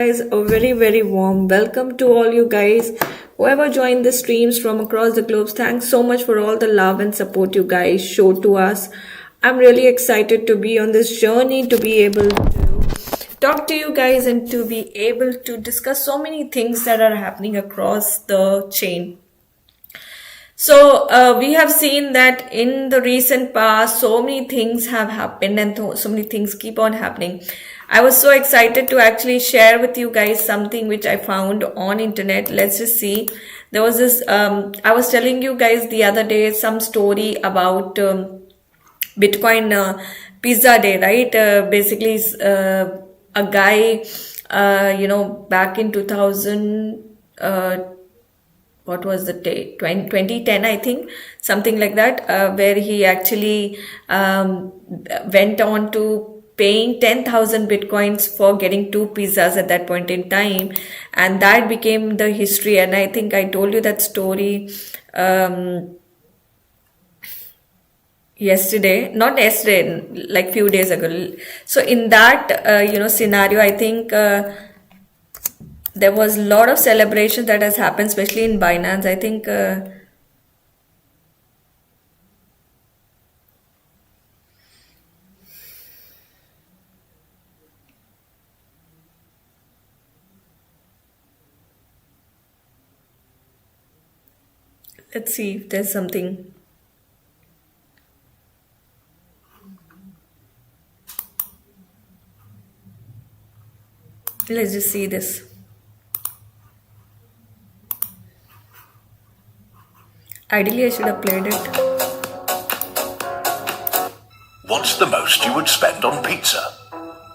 Guys, a very warm welcome to all you guys whoever joined the streams from across the globe. Thanks so much for all the love and support you guys show to us. I'm really excited to be on this journey, to be able to talk to you guys and to be able to discuss so many things that are happening across the chain. So we have seen that in the recent past, so many things have happened and so many things keep on happening. I was so excited to actually share with you guys something which I found on internet. Let's just see. There was this, I was telling you guys the other day some story about Bitcoin Pizza Day, right? Basically, a guy, back in 2000, what was the date? 2010, I think, something like that, where he actually went on to paying 10,000 bitcoins for getting 2 pizzas at that point in time, and that became the history. And I think I told you that story not yesterday, like few days ago. So in that scenario, I think there was a lot of celebration that has happened, especially in Binance. I think let's see if there's something. Let's just see this. Ideally, I should have played it. What's the most you would spend on pizza?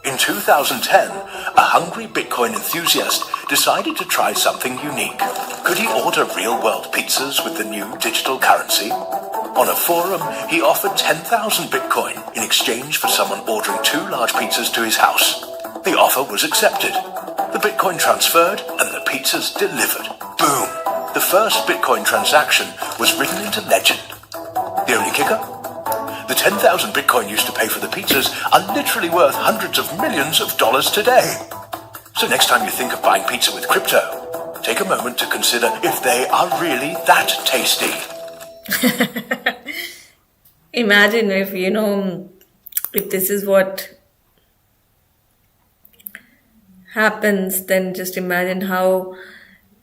In 2010, a hungry Bitcoin enthusiast decided to try something unique. Could he order real-world pizzas with the new digital currency? On a forum, he offered 10,000 Bitcoin in exchange for someone ordering 2 large pizzas to his house. The offer was accepted. The Bitcoin transferred and the pizzas delivered. Boom! The first Bitcoin transaction was written into legend. The only kicker? The 10,000 Bitcoin used to pay for the pizzas are literally worth hundreds of millions of dollars today. So next time you think of buying pizza with crypto, take a moment to consider if they are really that tasty. Imagine if this is what happens, then just imagine how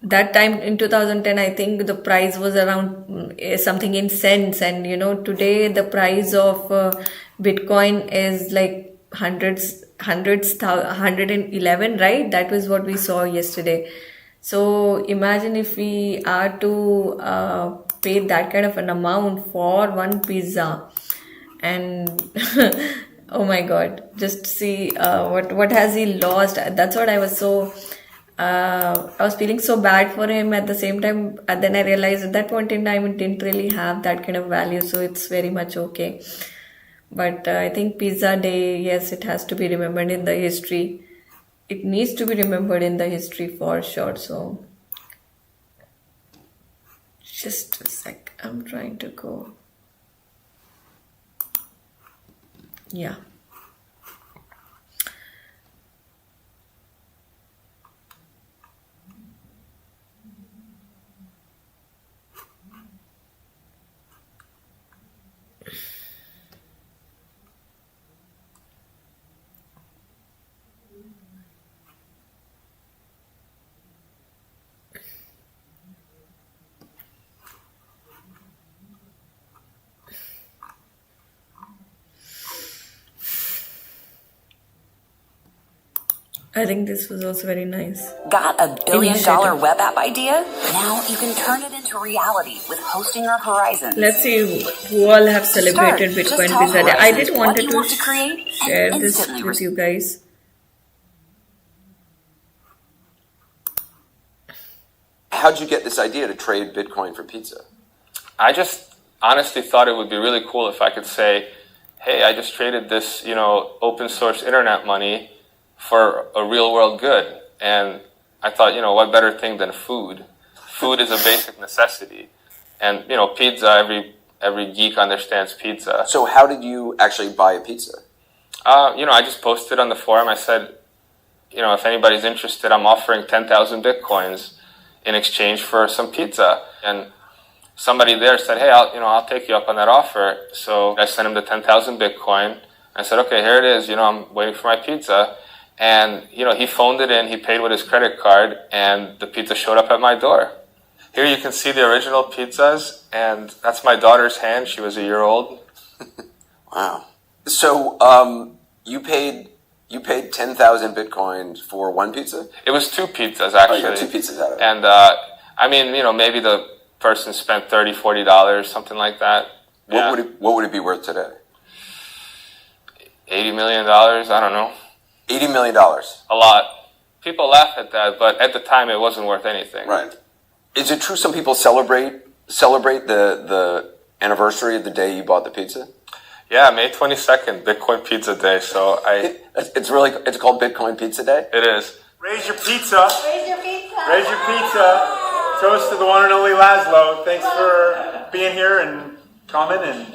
that time in 2010, I think the price was around something in cents, and today the price of Bitcoin is like 111, right? That was what we saw yesterday. So imagine if we are to pay that kind of an amount for one pizza, and oh my God, just see what has he lost. That's what I was so. I was feeling so bad for him at the same time. And then I realized at that point in time, it didn't really have that kind of value. So it's very much okay. But I think Pizza Day, yes, it has to be remembered in the history. It needs to be remembered in the history for sure. So just a sec. I'm trying to go. Yeah. I think this was also very nice. Got a $1 billion web app idea? Now you can turn it into reality with hosting or Horizon. Let's see who all have celebrated Bitcoin Pizza Day. I did wanted to share this with you guys. How'd you get this idea to trade Bitcoin for pizza? I just honestly thought it would be really cool if I could say, hey, I just traded this, open source internet money for a real world good. And I thought, what better thing than food? Food is a basic necessity. And, pizza, every geek understands pizza. So how did you actually buy a pizza? I just posted on the forum. I said, if anybody's interested, I'm offering 10,000 Bitcoins in exchange for some pizza. And somebody there said, hey, I'll take you up on that offer. So I sent him the 10,000 Bitcoin. I said, okay, here it is. I'm waiting for my pizza. And, he phoned it in, he paid with his credit card, and the pizza showed up at my door. Here you can see the original pizzas, and that's my daughter's hand. She was a year old. Wow. So, you paid 10,000 Bitcoin for one pizza? It was two pizzas, actually. Oh, you got two pizzas out of it. And, maybe the person spent $30, $40, something like that. What would it be worth today? $80 million, I don't know. $80 million. A lot. People laugh at that, but at the time it wasn't worth anything. Right. Is it true some people celebrate the anniversary of the day you bought the pizza? Yeah, May 22nd, Bitcoin Pizza Day. So it's called Bitcoin Pizza Day? It is. Raise your pizza. Raise your pizza. Raise your pizza. Toast to the one and only Laszlo. Thanks for being here and coming, and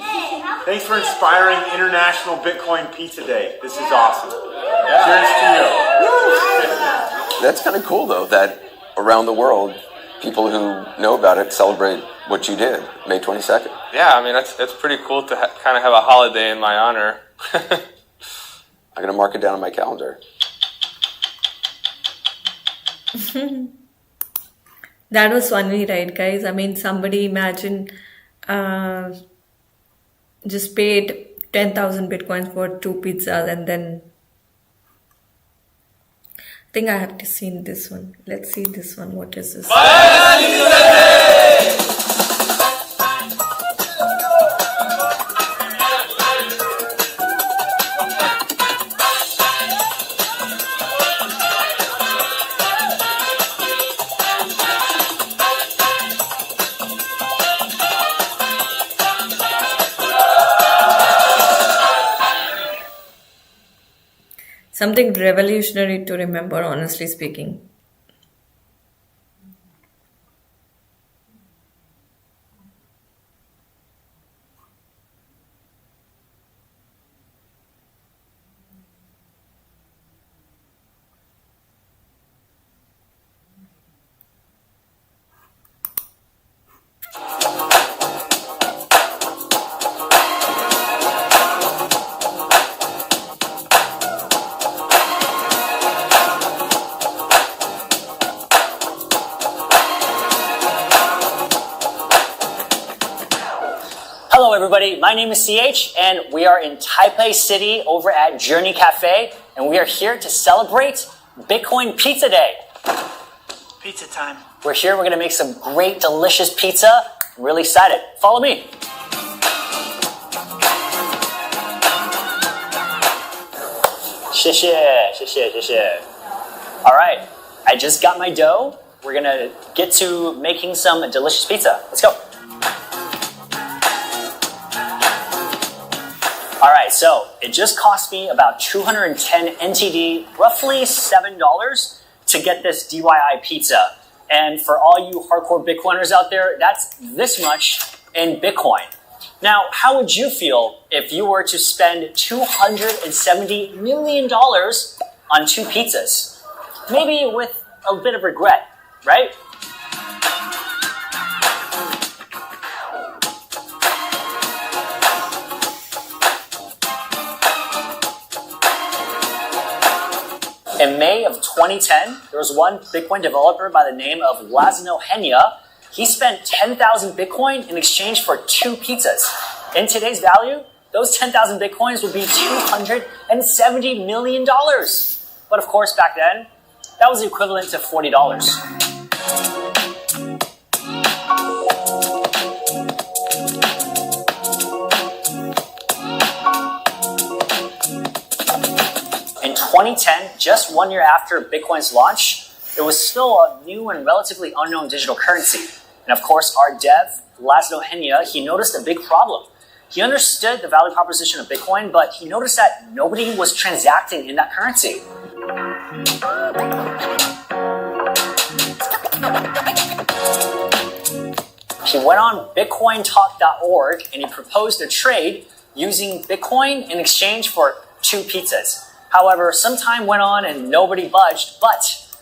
thanks for inspiring International Bitcoin Pizza Day. This is awesome. Cheers to you. That's kind of cool, though, that around the world, people who know about it celebrate what you did, May 22nd. Yeah, it's pretty cool to kind of have a holiday in my honor. I'm going to mark it down on my calendar. That was funny, right, guys? Somebody imagine just paid 10,000 Bitcoins for two pizzas, and then I think I have to see this one. Let's see this one. What is this? Something revolutionary to remember, honestly speaking. Hello everybody, my name is CH and we are in Taipei City over at Journey Cafe, and we are here to celebrate Bitcoin Pizza Day. Pizza time. We're here, we're going to make some great delicious pizza. I'm really excited. Follow me. Alright, I just got my dough. We're going to get to making some delicious pizza. Let's go. Alright, so it just cost me about 210 NTD, roughly $7 to get this DIY pizza. And for all you hardcore Bitcoiners out there, that's this much in Bitcoin. Now, how would you feel if you were to spend $270 million on two pizzas? Maybe with a bit of regret, right? In May of 2010, there was one Bitcoin developer by the name of Laszlo Henya. He spent 10,000 Bitcoin in exchange for two pizzas. In today's value, those 10,000 Bitcoins would be $270 million. But of course, back then, that was the equivalent to $40. In 2010, just 1 year after Bitcoin's launch, it was still a new and relatively unknown digital currency. And of course, our dev, Laszlo Henya, he noticed a big problem. He understood the value proposition of Bitcoin, but he noticed that nobody was transacting in that currency. He went on bitcointalk.org and he proposed a trade using Bitcoin in exchange for two pizzas. However, some time went on and nobody budged, but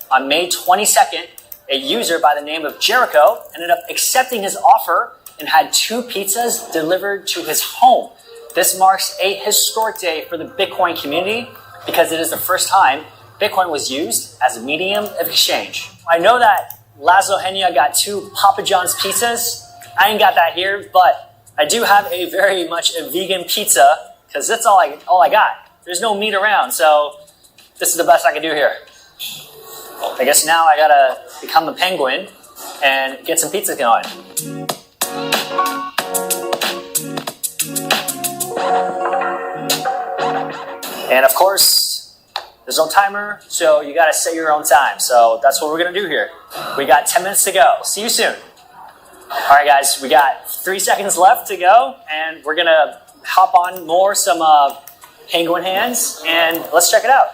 on May 22nd, a user by the name of Jericho ended up accepting his offer and had 2 pizzas delivered to his home. This marks a historic day for the Bitcoin community because it is the first time Bitcoin was used as a medium of exchange. I know that Laszlo Henya got 2 Papa John's pizzas. I ain't got that here, but I do have a very much a vegan pizza because that's all I got. There's no meat around, so this is the best I can do here. I guess now I gotta become a penguin and get some pizza going. And of course, there's no timer, so you gotta set your own time. So that's what we're gonna do here. We got 10 minutes to go. See you soon. All right, guys, we got 3 seconds left to go, and we're gonna hop on some penguin hands, and let's check it out.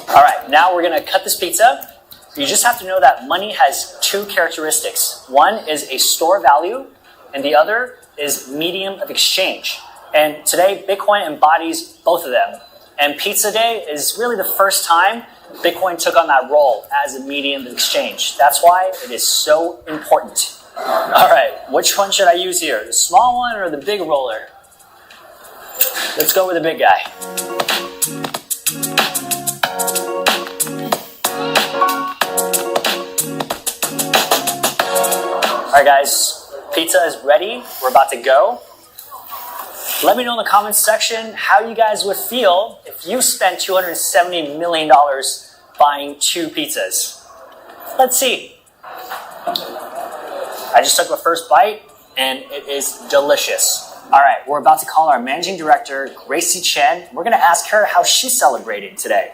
All right, now we're gonna cut this pizza. You just have to know that money has 2 characteristics. One is a store value, and the other is medium of exchange. And today, Bitcoin embodies both of them. And Pizza Day is really the first time Bitcoin took on that role as a medium of exchange. That's why it is so important. All right, which one should I use here? The small one or the big roller? Let's go with the big guy. All right, guys, pizza is ready. We're about to go. Let me know in the comments section how you guys would feel if you spent $270 million buying 2 pizzas. Let's see. I just took the first bite, and it is delicious. All right, we're about to call our managing director, Gracie Chen. We're going to ask her how she's celebrating today.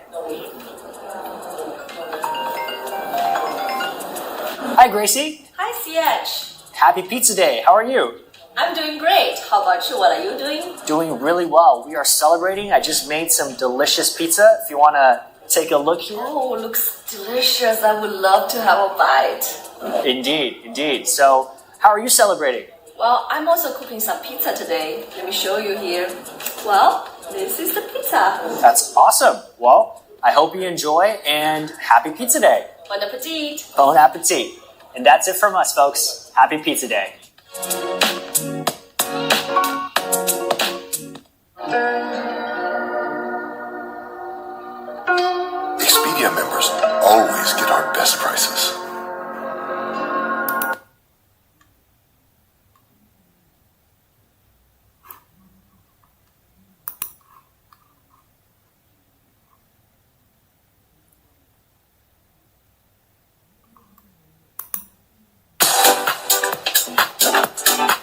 Hi, Gracie. Hi, CH. Happy Pizza Day. How are you? I'm doing great. How about you? What are you doing? Doing really well. We are celebrating. I just made some delicious pizza. If you want to take a look here. Oh, looks delicious. I would love to have a bite. Indeed, indeed. So, how are you celebrating? Well, I'm also cooking some pizza today. Let me show you here. Well, this is the pizza. That's awesome. Well, I hope you enjoy and happy Pizza Day. Bon appetit. Bon appetit. And that's it from us, folks. Happy Pizza Day. Expedia members always get our best prices.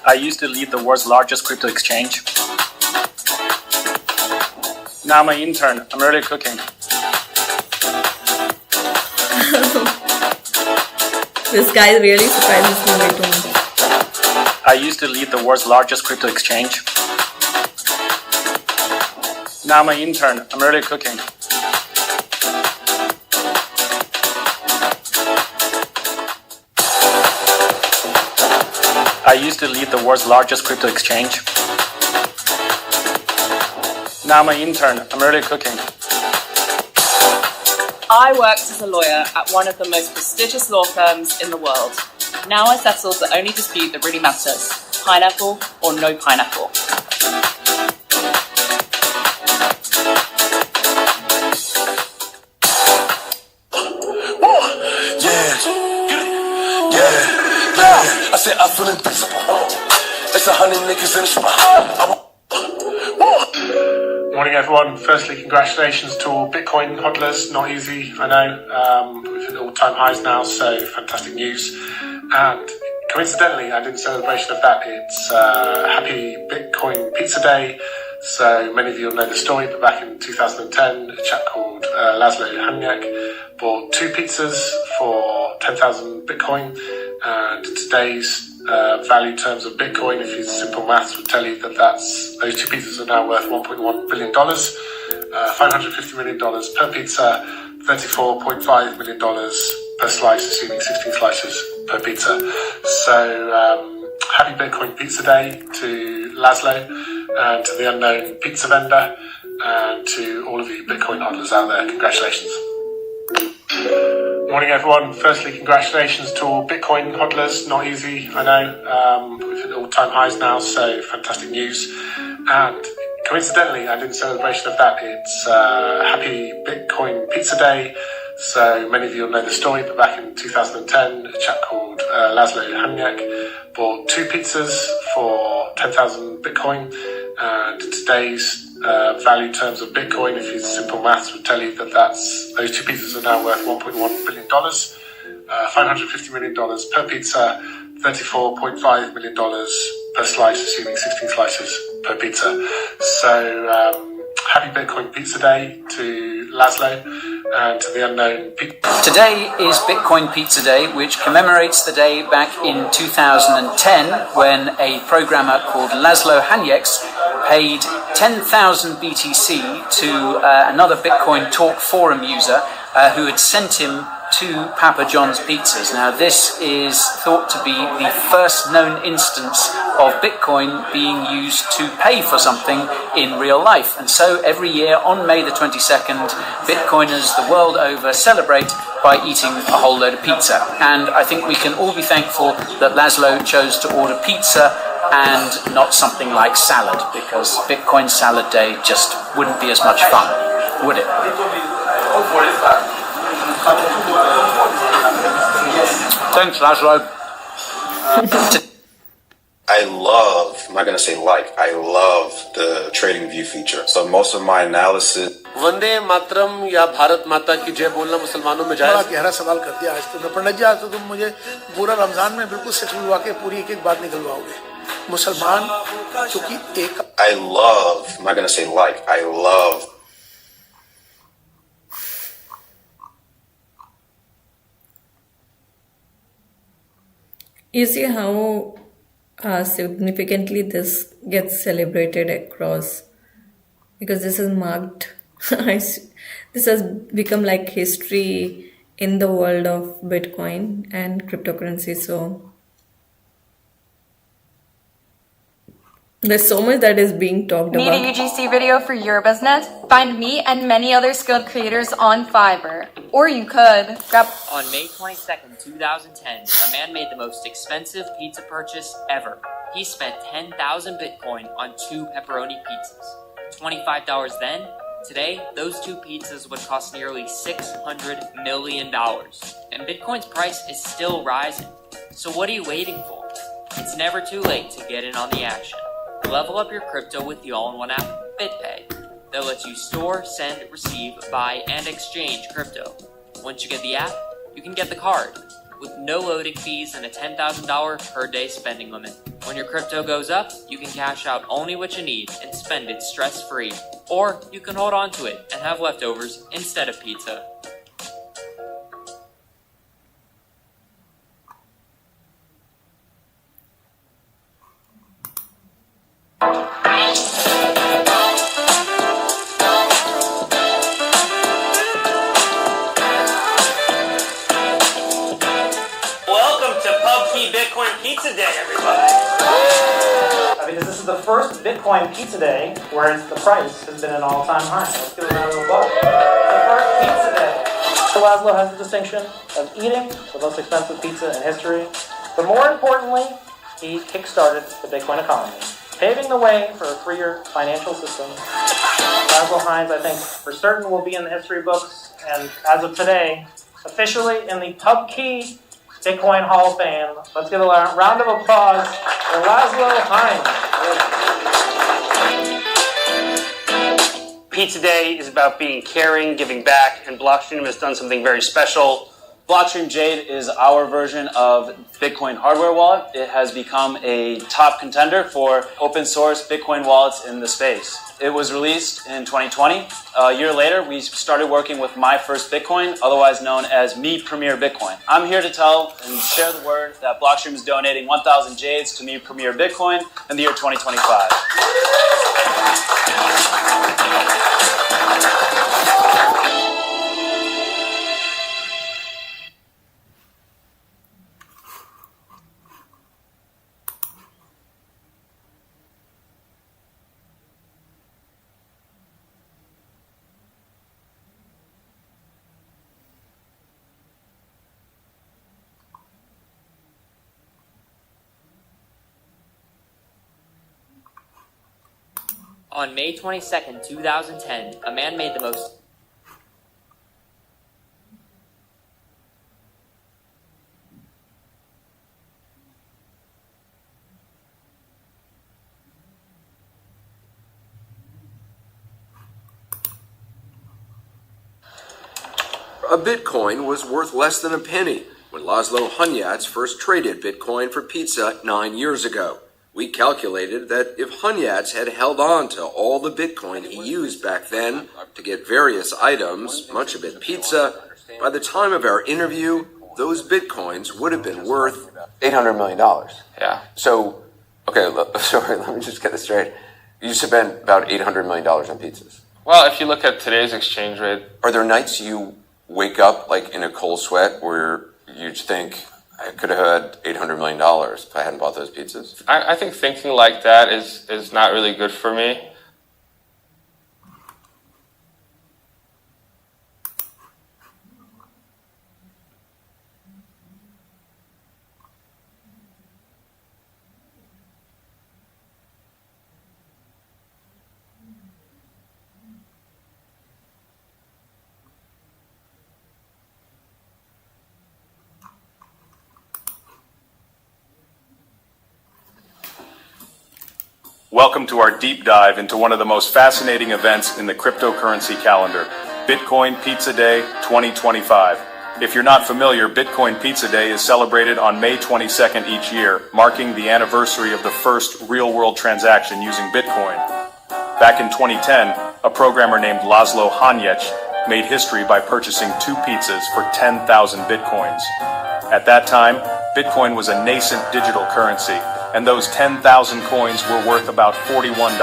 I used to lead the world's largest crypto exchange. Now I'm an intern. I'm really cooking. This guy really surprises me way too much. I used to lead the world's largest crypto exchange. Now I'm an intern. I'm really cooking. I used to lead the world's largest crypto exchange. Now I'm an intern. I'm really cooking. I worked as a lawyer at one of the most prestigious law firms in the world. Now I settle the only dispute that really matters: pineapple or no pineapple. I said I feel invincible. It's 100 niggas in the spot. Morning, everyone. Firstly, congratulations to all Bitcoin hodlers. Not easy, I know. We've hit all-time highs now, so fantastic news. And coincidentally, and in celebration of that, it's Happy Bitcoin Pizza Day. So many of you will know the story, but back in 2010, a chap called Laszlo Hanya bought 2 pizzas for 10,000 Bitcoin. And today's value terms of Bitcoin, if you use simple maths, would tell you that those 2 pizzas are now worth $1.1 billion, $550 million per pizza, $34.5 million per slice, assuming 16 slices per pizza. So happy Bitcoin Pizza Day to Laszlo and to the unknown pizza vendor and to all of you Bitcoin hodlers out there. Congratulations. Morning everyone. Firstly, congratulations to all Bitcoin hodlers. Not easy, I know. We've hit all-time highs now, so fantastic news. And coincidentally, and in celebration of that, it's happy Bitcoin Pizza Day. So many of you will know the story, but back in 2010, a chap called Laszlo Haniak bought 2 pizzas for 10,000 Bitcoin. And in today's value terms of Bitcoin, if you simple maths would tell you that those 2 pizzas are now worth $1.1 billion, $550 million per pizza, $34.5 million per slice, assuming 16 slices per pizza. So happy Bitcoin Pizza Day to Laszlo and to the unknown pizza. Today is Bitcoin Pizza Day, which commemorates the day back in 2010 when a programmer called Laszlo Hanieks paid 10,000 BTC to another Bitcoin Talk forum user who had sent him 2 Papa John's pizzas. Now this is thought to be the first known instance of Bitcoin being used to pay for something in real life. And so every year on May the 22nd, Bitcoiners the world over celebrate by eating a whole load of pizza. And I think we can all be thankful that Laszlo chose to order pizza and not something like salad, because Bitcoin Salad Day just wouldn't be as much fun, would it? Thanks, Laszlo. I love, I'm not going to say I love the trading view feature. So most of my analysis... Vande Mataram या भारत माता की जय बोलना मुसलमानों में जायज? बड़ा गहरा सवाल कर दिया आज तो पंडित जी। आज तो तुम मुझे पूरा रमजान में बिल्कुल सिखलवा के पूरी एक एक बात निकलवाओगे। मुसलमान चूंकि एक I love, I'm not going to say I love. You see how significantly this gets celebrated across, because this is marked, this has become like history in the world of Bitcoin and cryptocurrency. So there's so much that is being talked Need about. a UGC video for your business? Find me and many other skilled creators on Fiverr. Or you could grab... On May 22nd, 2010, a man made the most expensive pizza purchase ever. He spent 10,000 Bitcoin on 2 pepperoni pizzas. $25 then. Today, those 2 pizzas would cost nearly $600 million. And Bitcoin's price is still rising. So what are you waiting for? It's never too late to get in on the action. Level up your crypto with the all-in-one app, BitPay. That lets you store, send, receive, buy, and exchange crypto. Once you get the app, you can get the card, with no loading fees and a $10,000 per day spending limit. When your crypto goes up, you can cash out only what you need and spend it stress-free. Or you can hold on to it and have leftovers instead of pizza. Bitcoin Pizza Day, everybody! Because this is the first Bitcoin Pizza Day where the price has been an all-time high. Let's give a round of applause. The first pizza day. Laszlo has the distinction of eating the most expensive pizza in history, but more importantly, he kickstarted the Bitcoin economy, paving the way for a freer financial system. Laszlo Hines, I think, for certain will be in the history books, and as of today, officially in the PubKey Bitcoin Hall of Fame. Let's give a round of applause for Laszlo Hines. Pizza Day is about being caring, giving back, and Blockstream has done something very special. Blockstream Jade is our version of Bitcoin hardware wallet. It has become a top contender for open source Bitcoin wallets in the space. It was released in 2020. A year later, we started working with My First Bitcoin, otherwise known as Me Premier Bitcoin. I'm here to tell and share the word that Blockstream is donating 1,000 Jades to Me Premier Bitcoin in the year 2025. On May 22nd, 2010, a man made the most... A Bitcoin was worth less than a penny when Laszlo Hunyadi first traded Bitcoin for pizza 9 years ago. We calculated that if Hunyadi had held on to all the Bitcoin he used back then to get various items, much of it pizza, by the time of our interview, those Bitcoins would have been worth $800 million. Yeah. So, okay, sorry, let me just get this straight. You spent about $800 million on pizzas. Well, if you look at today's exchange rate... Are there nights you wake up like in a cold sweat where you think, I could have had $800 million if I hadn't bought those pizzas? I think thinking like that is not really good for me. Welcome to our deep dive into one of the most fascinating events in the cryptocurrency calendar, Bitcoin Pizza Day 2025. If you're not familiar, Bitcoin Pizza Day is celebrated on May 22nd each year, marking the anniversary of the first real-world transaction using Bitcoin. Back in 2010, a programmer named Laszlo Hunyadi made history by purchasing 2 pizzas for 10,000 Bitcoins. At that time, Bitcoin was a nascent digital currency, and those 10,000 coins were worth about $41.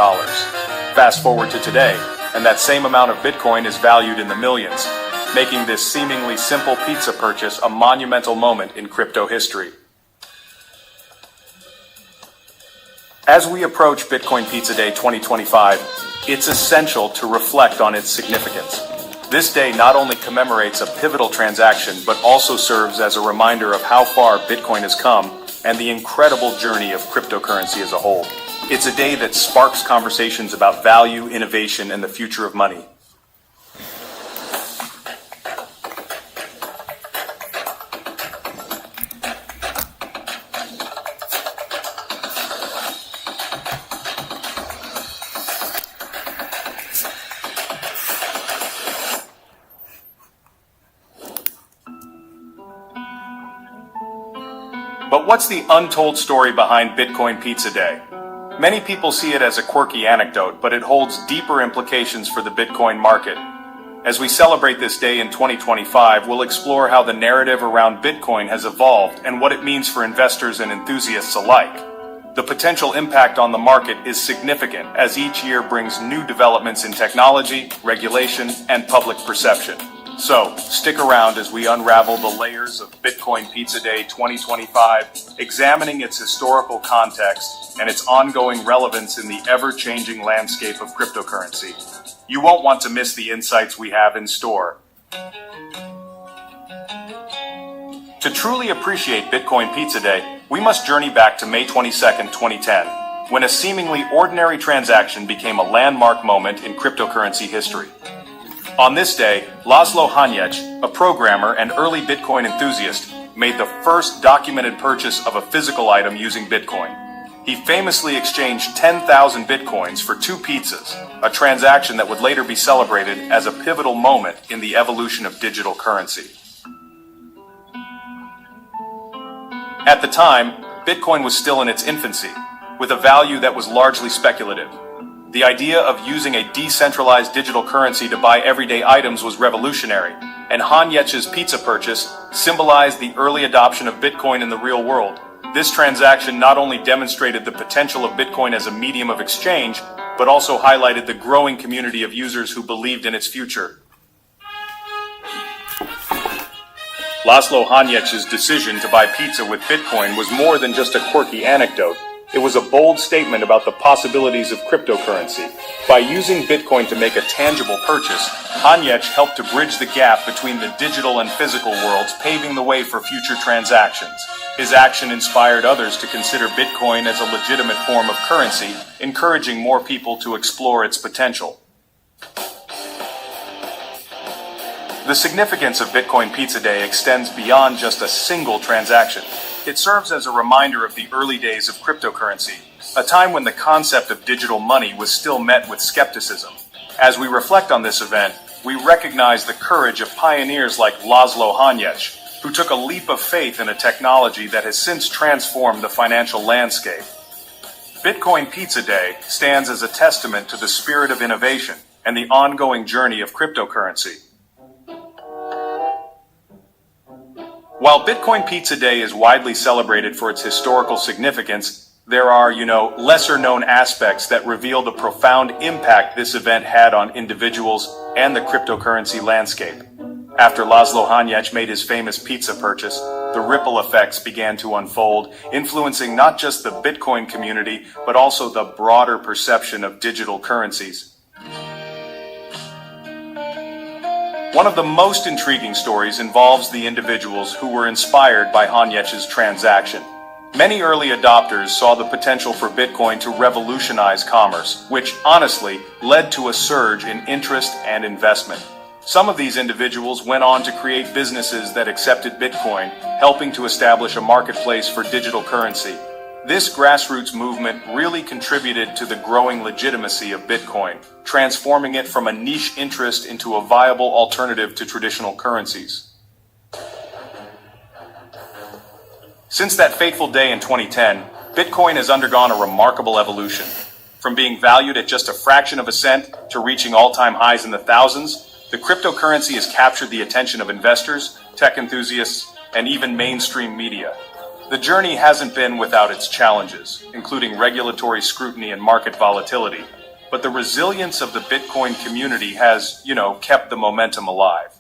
Fast forward to today, and that same amount of Bitcoin is valued in the millions, making this seemingly simple pizza purchase a monumental moment in crypto history. As we approach Bitcoin Pizza Day 2025, it's essential to reflect on its significance. This day not only commemorates a pivotal transaction, but also serves as a reminder of how far Bitcoin has come and the incredible journey of cryptocurrency as a whole. It's a day that sparks conversations about value, innovation, and the future of money. But what's the untold story behind Bitcoin Pizza Day? Many people see it as a quirky anecdote, but it holds deeper implications for the Bitcoin market. As we celebrate this day in 2025, we'll explore how the narrative around Bitcoin has evolved and what it means for investors and enthusiasts alike. The potential impact on the market is significant as each year brings new developments in technology, regulation, and public perception. So, stick around as we unravel the layers of Bitcoin Pizza Day 2025, examining its historical context and its ongoing relevance in the ever-changing landscape of cryptocurrency. You won't want to miss the insights we have in store. To truly appreciate Bitcoin Pizza Day, we must journey back to May 22nd, 2010, when a seemingly ordinary transaction became a landmark moment in cryptocurrency history. On this day, Laszlo Hunyadi, a programmer and early Bitcoin enthusiast, made the first documented purchase of a physical item using Bitcoin. He famously exchanged 10,000 Bitcoins for 2 pizzas, a transaction that would later be celebrated as a pivotal moment in the evolution of digital currency. At the time, Bitcoin was still in its infancy, with a value that was largely speculative. The idea of using a decentralized digital currency to buy everyday items was revolutionary, and Hunyadi's pizza purchase symbolized the early adoption of Bitcoin in the real world. This transaction not only demonstrated the potential of Bitcoin as a medium of exchange, but also highlighted the growing community of users who believed in its future. Laszlo Hunyadi's decision to buy pizza with Bitcoin was more than just a quirky anecdote. It was a bold statement about the possibilities of cryptocurrency. By using Bitcoin to make a tangible purchase, Hunyadi helped to bridge the gap between the digital and physical worlds, paving the way for future transactions. His action inspired others to consider Bitcoin as a legitimate form of currency, encouraging more people to explore its potential. The significance of Bitcoin Pizza Day extends beyond just a single transaction. It serves as a reminder of the early days of cryptocurrency, a time when the concept of digital money was still met with skepticism. As we reflect on this event, we recognize the courage of pioneers like Laszlo Hanyecz, who took a leap of faith in a technology that has since transformed the financial landscape. Bitcoin Pizza Day stands as a testament to the spirit of innovation and the ongoing journey of cryptocurrency. While Bitcoin Pizza Day is widely celebrated for its historical significance, there are, lesser-known aspects that reveal the profound impact this event had on individuals and the cryptocurrency landscape. After Laszlo Hanyecz made his famous pizza purchase, the ripple effects began to unfold, influencing not just the Bitcoin community, but also the broader perception of digital currencies. One of the most intriguing stories involves the individuals who were inspired by Hanyecz's transaction. Many early adopters saw the potential for Bitcoin to revolutionize commerce, which, honestly, led to a surge in interest and investment. Some of these individuals went on to create businesses that accepted Bitcoin, helping to establish a marketplace for digital currency. This grassroots movement really contributed to the growing legitimacy of Bitcoin, transforming it from a niche interest into a viable alternative to traditional currencies. Since that fateful day in 2010, Bitcoin has undergone a remarkable evolution. From being valued at just a fraction of a cent to reaching all-time highs in the thousands, the cryptocurrency has captured the attention of investors, tech enthusiasts, and even mainstream media. The journey hasn't been without its challenges, including regulatory scrutiny and market volatility, but the resilience of the Bitcoin community has, kept the momentum alive.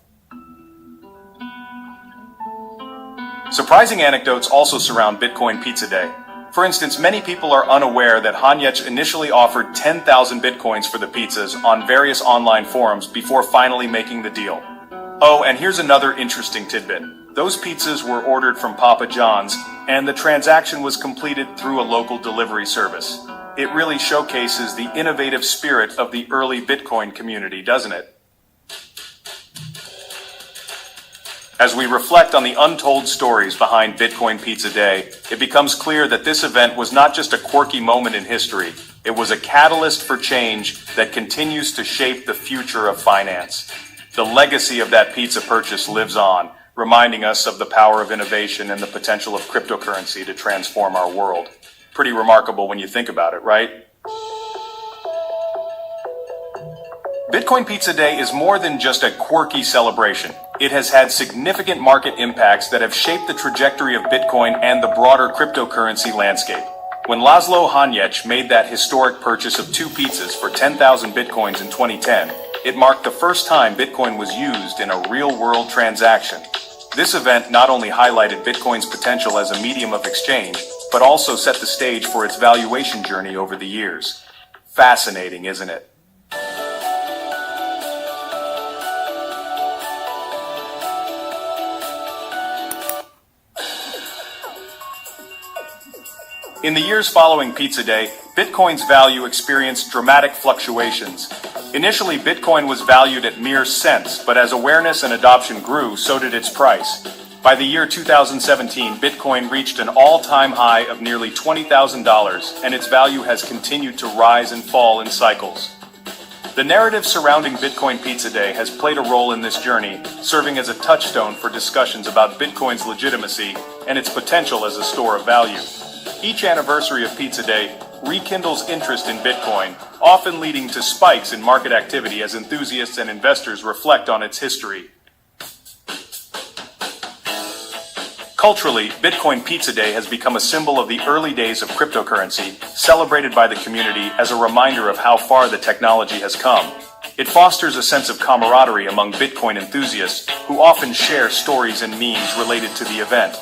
Surprising anecdotes also surround Bitcoin Pizza Day. For instance, many people are unaware that Hanyecz initially offered 10,000 Bitcoins for the pizzas on various online forums before finally making the deal. Oh, and here's another interesting tidbit. Those pizzas were ordered from Papa John's, and the transaction was completed through a local delivery service. It really showcases the innovative spirit of the early Bitcoin community, doesn't it? As we reflect on the untold stories behind Bitcoin Pizza Day, it becomes clear that this event was not just a quirky moment in history. It was a catalyst for change that continues to shape the future of finance. The legacy of that pizza purchase lives on, reminding us of the power of innovation and the potential of cryptocurrency to transform our world. Pretty remarkable when you think about it, right? Bitcoin Pizza Day is more than just a quirky celebration. It has had significant market impacts that have shaped the trajectory of Bitcoin and the broader cryptocurrency landscape. When Laszlo Hanyecz made that historic purchase of 2 pizzas for 10,000 Bitcoins in 2010, it marked the first time Bitcoin was used in a real-world transaction. This event not only highlighted Bitcoin's potential as a medium of exchange, but also set the stage for its valuation journey over the years. Fascinating, isn't it? In the years following Pizza Day, Bitcoin's value experienced dramatic fluctuations. Initially, Bitcoin was valued at mere cents, but as awareness and adoption grew, so did its price. By the year 2017, Bitcoin reached an all-time high of nearly $20,000, and its value has continued to rise and fall in cycles. The narrative surrounding Bitcoin Pizza Day has played a role in this journey, serving as a touchstone for discussions about Bitcoin's legitimacy and its potential as a store of value. Each anniversary of Pizza Day rekindles interest in Bitcoin, often leading to spikes in market activity as enthusiasts and investors reflect on its history. Culturally, Bitcoin Pizza Day has become a symbol of the early days of cryptocurrency, celebrated by the community as a reminder of how far the technology has come. It fosters a sense of camaraderie among Bitcoin enthusiasts who often share stories and memes related to the event.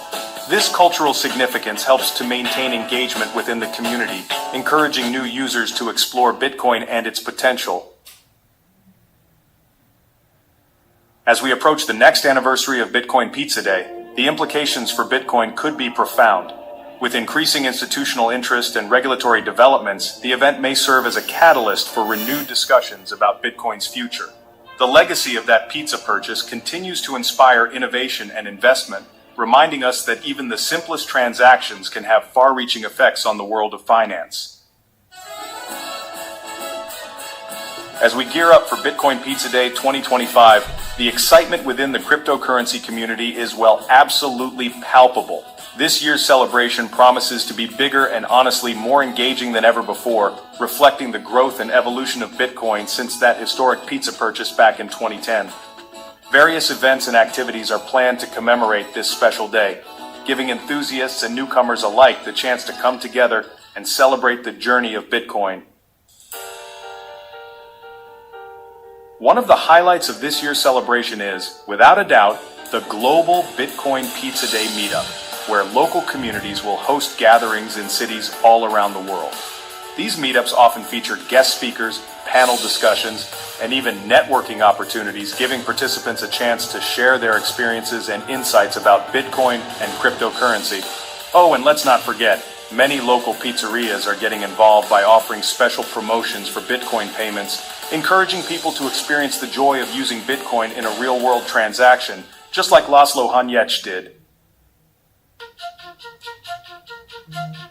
This cultural significance helps to maintain engagement within the community, encouraging new users to explore Bitcoin and its potential. As we approach the next anniversary of Bitcoin Pizza Day, The implications for Bitcoin could be profound. With increasing institutional interest and regulatory developments, the event may serve as a catalyst for renewed discussions about Bitcoin's future. The legacy of that pizza purchase continues to inspire innovation and investment, reminding us that even the simplest transactions can have far-reaching effects on the world of finance. As we gear up for Bitcoin Pizza Day 2025, the excitement within the cryptocurrency community is, well, absolutely palpable. This year's celebration promises to be bigger and honestly more engaging than ever before, reflecting the growth and evolution of Bitcoin since that historic pizza purchase back in 2010. Various events and activities are planned to commemorate this special day, giving enthusiasts and newcomers alike the chance to come together and celebrate the journey of Bitcoin. One of the highlights of this year's celebration is, without a doubt, the Global Bitcoin Pizza Day Meetup, where local communities will host gatherings in cities all around the world. These meetups often feature guest speakers, panel discussions, and even networking opportunities, giving participants a chance to share their experiences and insights about Bitcoin and cryptocurrency. Oh, and let's not forget, many local pizzerias are getting involved by offering special promotions for Bitcoin payments, encouraging people to experience the joy of using Bitcoin in a real-world transaction, just like Laszlo Hanyecz did.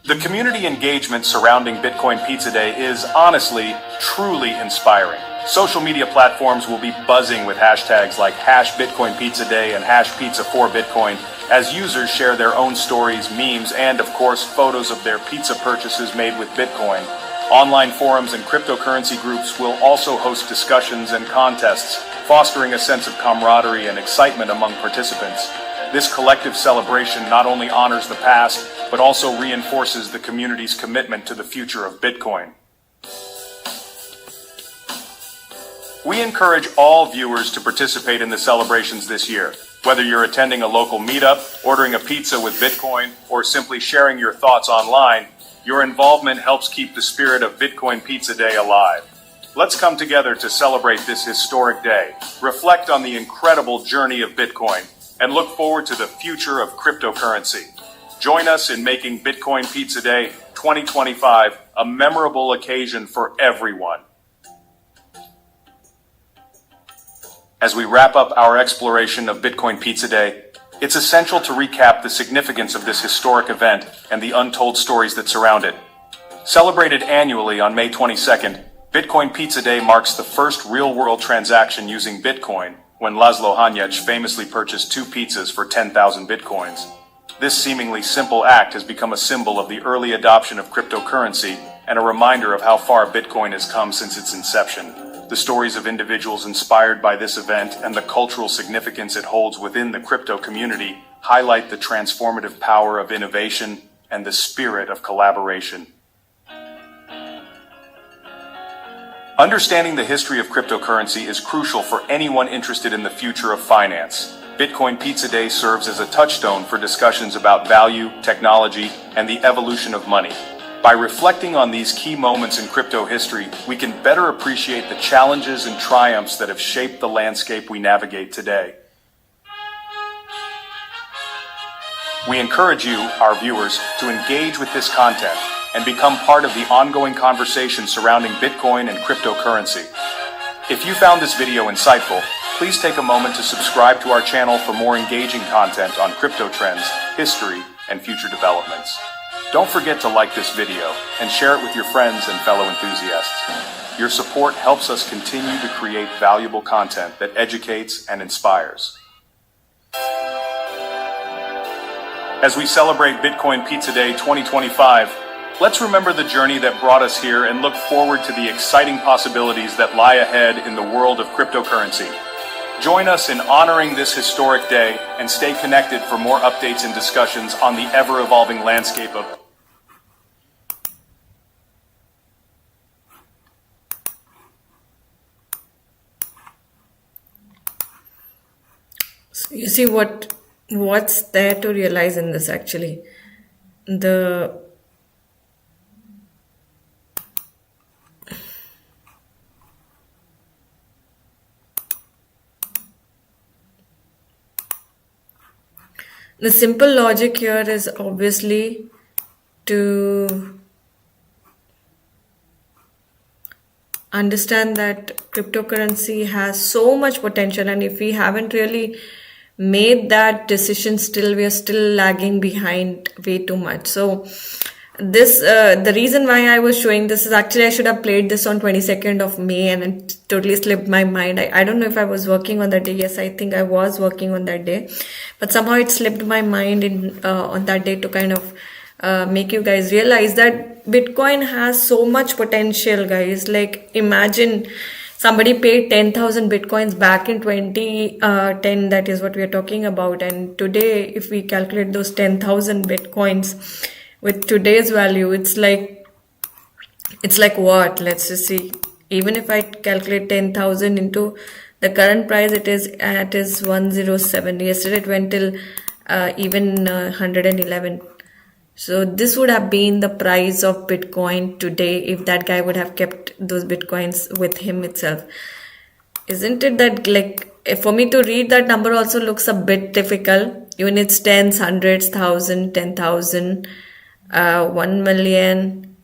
The community engagement surrounding Bitcoin Pizza Day is honestly, truly inspiring. Social media platforms will be buzzing with hashtags like #BitcoinPizzaDay and #Pizza4Bitcoin as users share their own stories, memes, and of course photos of their pizza purchases made with Bitcoin. Online forums and cryptocurrency groups will also host discussions and contests, fostering a sense of camaraderie and excitement among participants. This collective celebration not only honors the past, but also reinforces the community's commitment to the future of Bitcoin. We encourage all viewers to participate in the celebrations this year. Whether you're attending a local meetup, ordering a pizza with Bitcoin, or simply sharing your thoughts online, your involvement helps keep the spirit of Bitcoin Pizza Day alive. Let's come together to celebrate this historic day, reflect on the incredible journey of Bitcoin, and look forward to the future of cryptocurrency. Join us in making Bitcoin Pizza Day 2025 a memorable occasion for everyone. As we wrap up our exploration of Bitcoin Pizza Day, it's essential to recap the significance of this historic event and the untold stories that surround it. Celebrated annually on May 22nd, Bitcoin Pizza Day marks the first real-world transaction using Bitcoin when Laszlo Hanyecz famously purchased 2 pizzas for 10,000 Bitcoins. This seemingly simple act has become a symbol of the early adoption of cryptocurrency and a reminder of how far Bitcoin has come since its inception. The stories of individuals inspired by this event and the cultural significance it holds within the crypto community highlight the transformative power of innovation and the spirit of collaboration. Understanding the history of cryptocurrency is crucial for anyone interested in the future of finance. Bitcoin Pizza Day serves as a touchstone for discussions about value, technology, and the evolution of money. By reflecting on these key moments in crypto history, we can better appreciate the challenges and triumphs that have shaped the landscape we navigate today. We encourage you, our viewers, to engage with this content and become part of the ongoing conversation surrounding Bitcoin and cryptocurrency. If you found this video insightful, please take a moment to subscribe to our channel for more engaging content on crypto trends, history, and future developments. Don't forget to like this video and share it with your friends and fellow enthusiasts. Your support helps us continue to create valuable content that educates and inspires. As we celebrate Bitcoin Pizza Day 2025, let's remember the journey that brought us here and look forward to the exciting possibilities that lie ahead in the world of cryptocurrency. Join us in honoring this historic day and stay connected for more updates and discussions on the ever-evolving landscape of So you see what's there to realize in this actually. The The simple logic here is obviously to understand that cryptocurrency has so much potential, and if we haven't really made that decision, still we are still lagging behind way too much. So this the reason why I was showing this is actually I should have played this on 22nd of May, and it totally slipped my mind. I don't know if I was working on that day. Yes, I think I was working on that day, but somehow it slipped my mind in on that day to kind of make you guys realize that Bitcoin has so much potential, guys. Like, imagine somebody paid 10,000 Bitcoins back in 2010. That is what we are talking about. And today, if we calculate those 10,000 Bitcoins with today's value, it's like what? Let's just see. Even if I calculate 10,000 into the current price, it is 107. Yesterday it went till even 111. So this would have been the price of Bitcoin today if that guy would have kept those Bitcoins with him itself. Isn't it that, like, for me to read that number also looks a bit difficult. Units, tens, hundreds, thousand, 10,000, 1 million.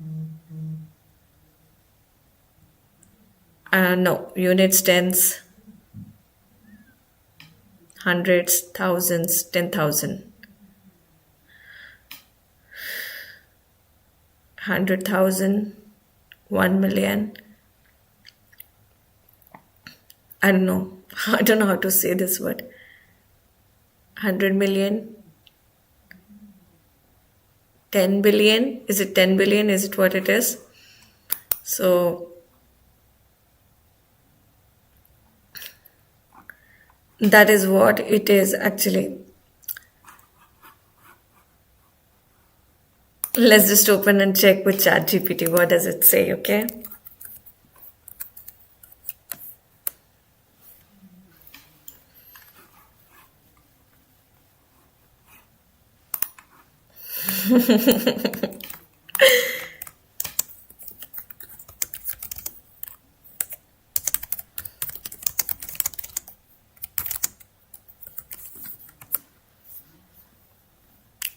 No, units, tens, hundreds, thousands, 10,000. 100,000, 1 million. I don't know. I don't know how to say this word. 100 million. 10 billion. Is it 10 billion? Is it what it is? So that is what it is actually. Let's just open and check with ChatGPT. What does it say? Okay.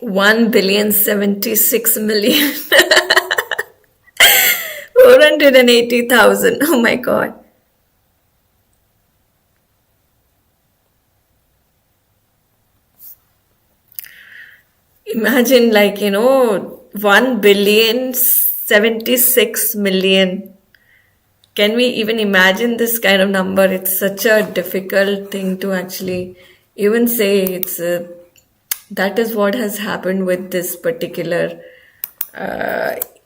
One billion 76,000,000 480,000. Oh my god. Imagine, like, 1,076,000,000. Can we even imagine this kind of number? It's such a difficult thing to actually even say. That is what has happened with this particular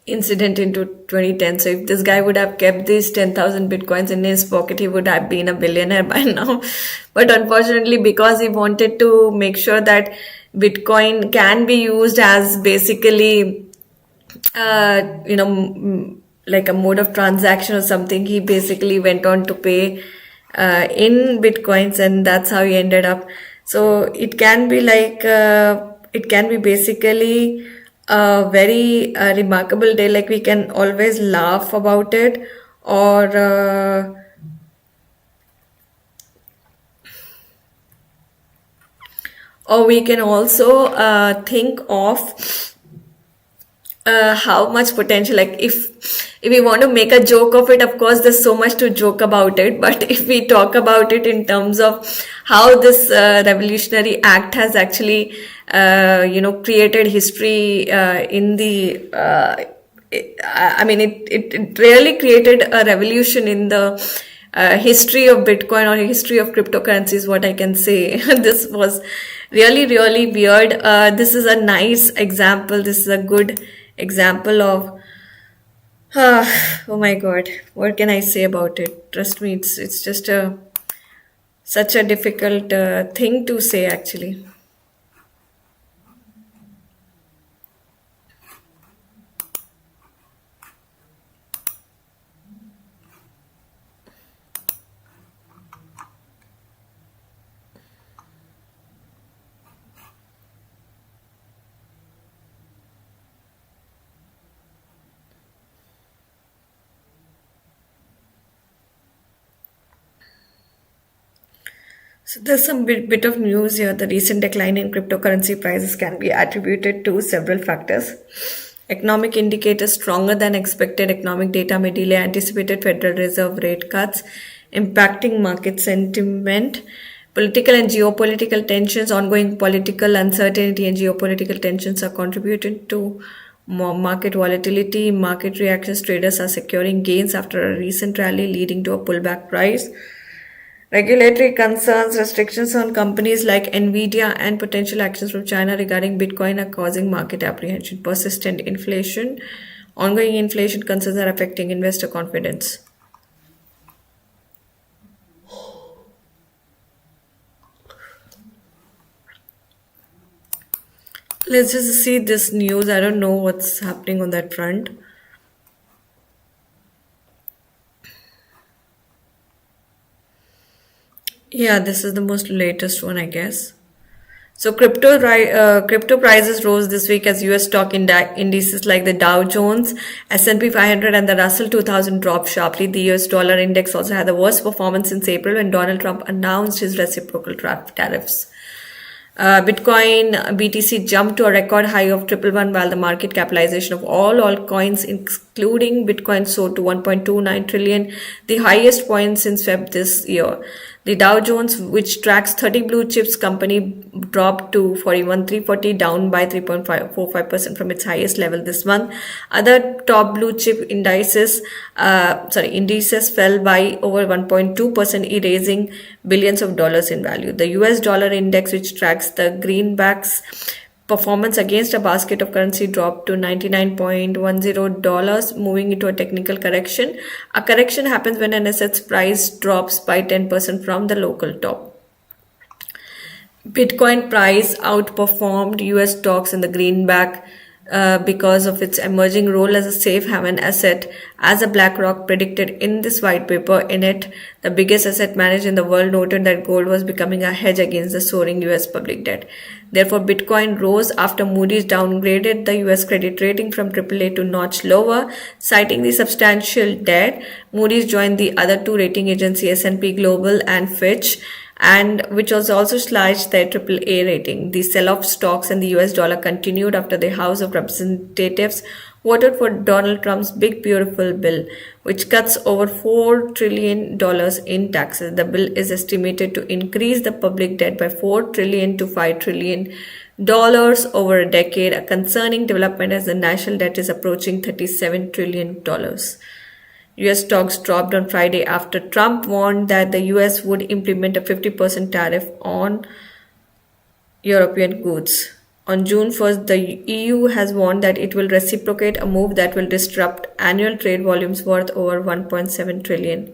incident into 2010. So if this guy would have kept these 10,000 Bitcoins in his pocket, he would have been a billionaire by now. But unfortunately, because he wanted to make sure that Bitcoin can be used as basically, like a mode of transaction or something, he basically went on to pay in Bitcoins, and that's how he ended up. So it can be like, it can be basically a very remarkable day. Like, we can always laugh about it, or we can also think of how much potential, like if we want to make a joke of it, of course there's so much to joke about it, but if we talk about it in terms of how this revolutionary act has actually created history in the it really created a revolution in the history of Bitcoin or history of cryptocurrencies, what I can say. This was really, really weird. This is a nice example. This is a good example of oh my god, what can I say about it? Trust me, it's just such a difficult thing to say actually. So there's some bit of news here. The recent decline in cryptocurrency prices can be attributed to several factors. Economic indicators stronger than expected economic data may delay anticipated Federal Reserve rate cuts, impacting market sentiment. Political and geopolitical tensions, ongoing political uncertainty and geopolitical tensions are contributing to more market volatility. Market reactions, traders are securing gains after a recent rally leading to a pullback price. Regulatory concerns, restrictions on companies like Nvidia, and potential actions from China regarding Bitcoin are causing market apprehension. Persistent inflation, ongoing inflation concerns are affecting investor confidence. Let's just see this news. I don't know what's happening on that front. Yeah, this is the most latest one, I guess. So crypto prices rose this week as US stock indices like the Dow Jones, S&P 500 and the Russell 2000 dropped sharply. The US dollar index also had the worst performance since April when Donald Trump announced his reciprocal tariffs. Bitcoin BTC jumped to a record high of 111 while the market capitalization of all altcoins including Bitcoin soared to 1.29 trillion, the highest point since Feb this year. The Dow Jones, which tracks 30 blue chips company, dropped to 41,340, down by 3.45% from its highest level this month. Other top blue chip indices fell by over 1.2%, erasing billions of dollars in value. The US dollar index, which tracks the greenbacks performance against a basket of currency, dropped to $99.10, moving into a technical correction. A correction happens when an asset's price drops by 10% from the local top. Bitcoin price outperformed US stocks in the greenback because of its emerging role as a safe haven asset, as a BlackRock predicted in this white paper. In it, the biggest asset manager in the world noted that gold was becoming a hedge against the soaring US public debt. Therefore, Bitcoin rose after Moody's downgraded the US credit rating from AAA to notch lower, citing the substantial debt. Moody's joined the other two rating agencies, S&P Global and Fitch, and which was also slashed their AAA rating. The sell-off stocks and the US dollar continued after the House of Representatives voted for Donald Trump's Big Beautiful Bill, which cuts over $4 trillion in taxes. The bill is estimated to increase the public debt by $4 trillion to $5 trillion over a decade, a concerning development as the national debt is approaching $37 trillion. US stocks dropped on Friday after Trump warned that the US would implement a 50% tariff on European goods. On June 1st, the EU has warned that it will reciprocate, a move that will disrupt annual trade volumes worth over $1.7 trillion.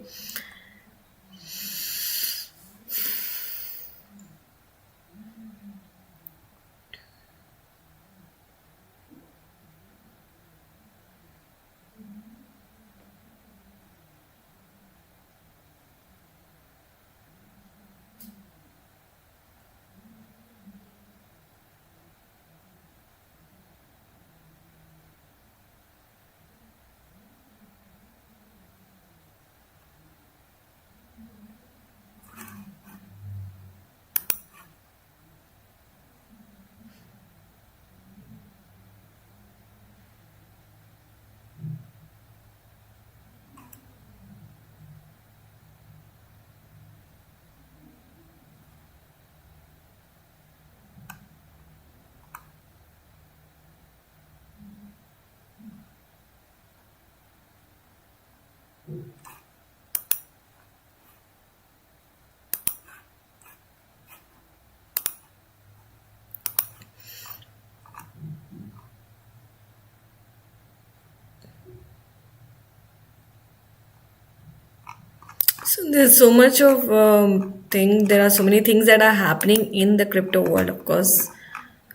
So there's so much of there are so many things that are happening in the crypto world. Of course,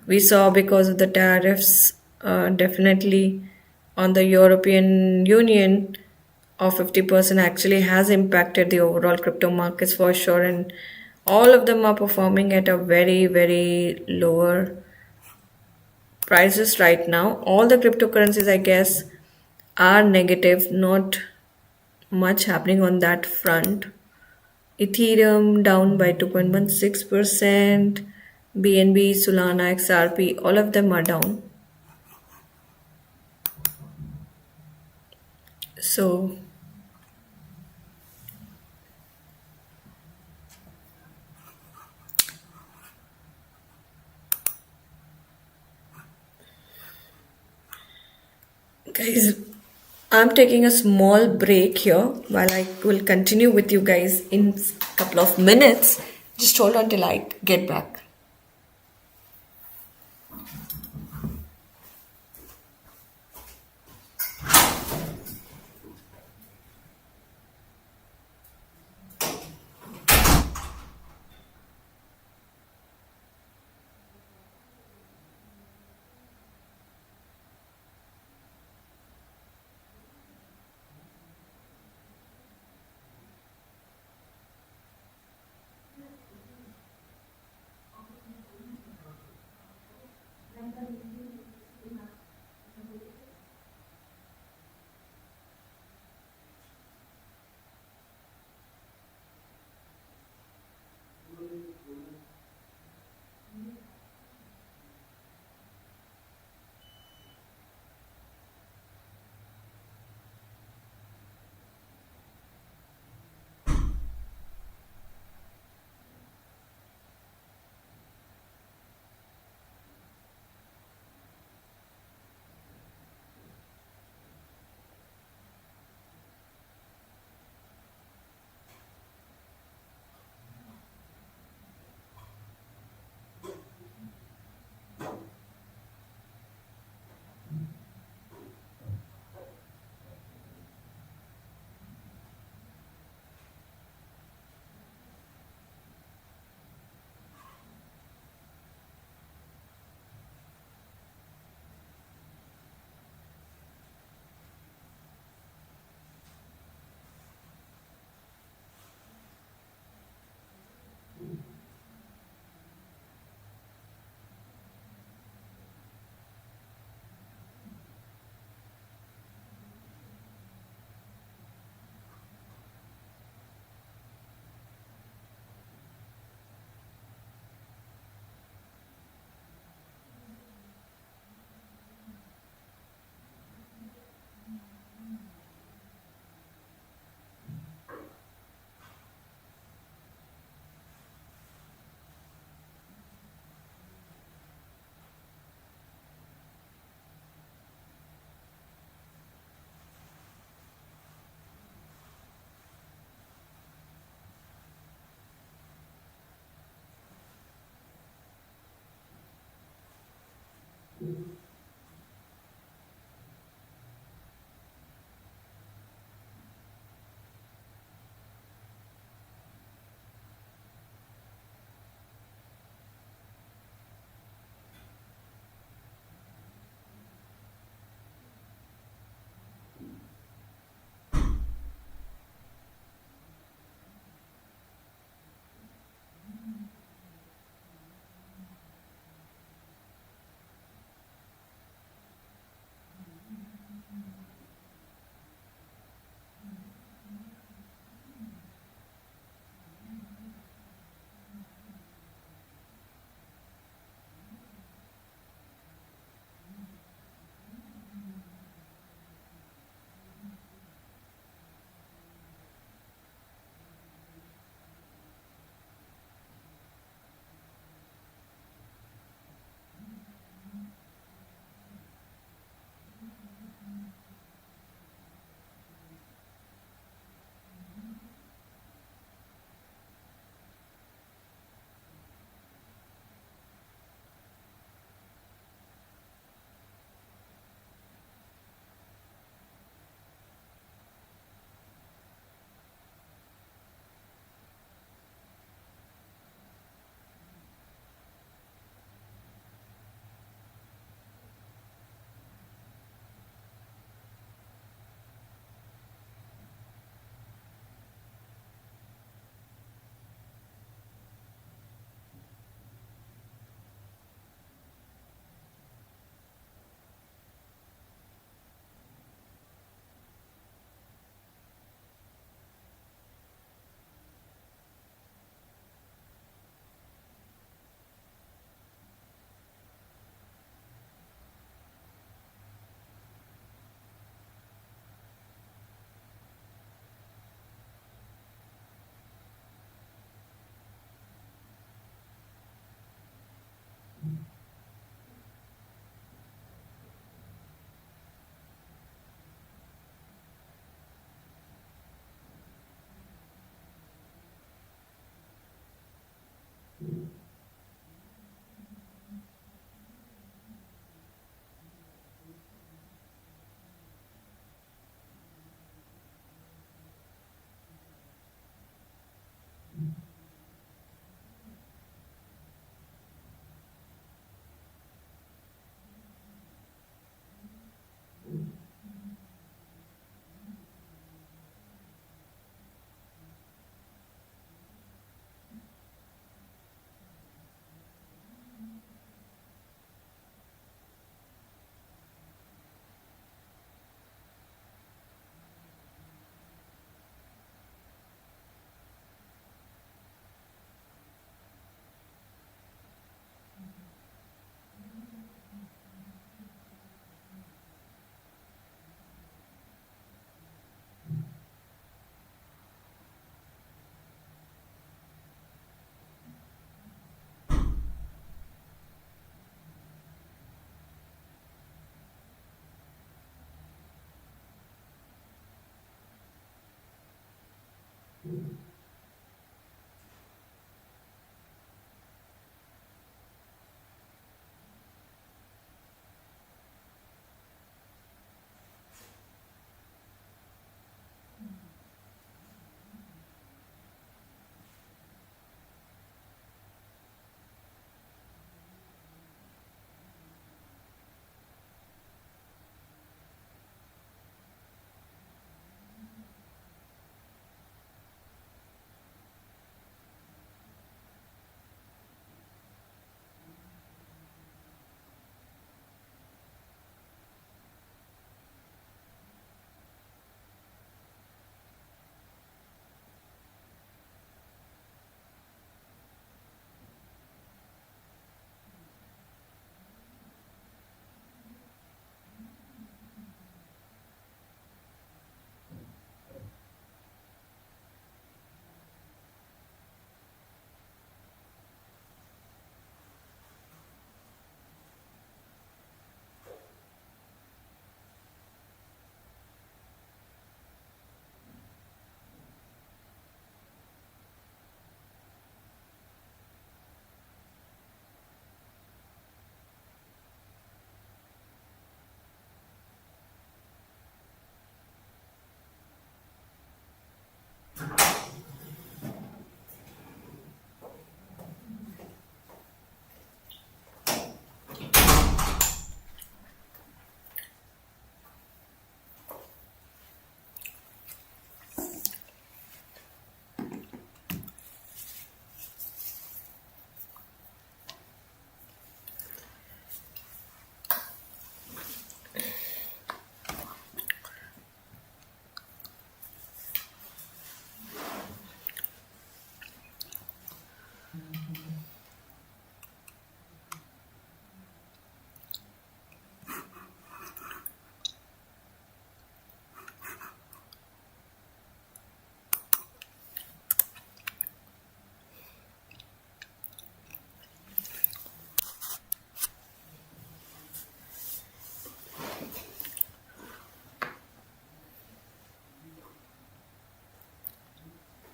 we saw because of the tariffs, definitely on the European Union of 50% actually has impacted the overall crypto markets for sure, and all of them are performing at a very, very lower prices right now. All the cryptocurrencies, I guess, are negative, not much happening on that front. Ethereum down by 2.16%. BNB, Solana, XRP, all of them are down. So guys, I'm taking a small break here while I will continue with you guys in a couple of minutes. Just hold on till I get back.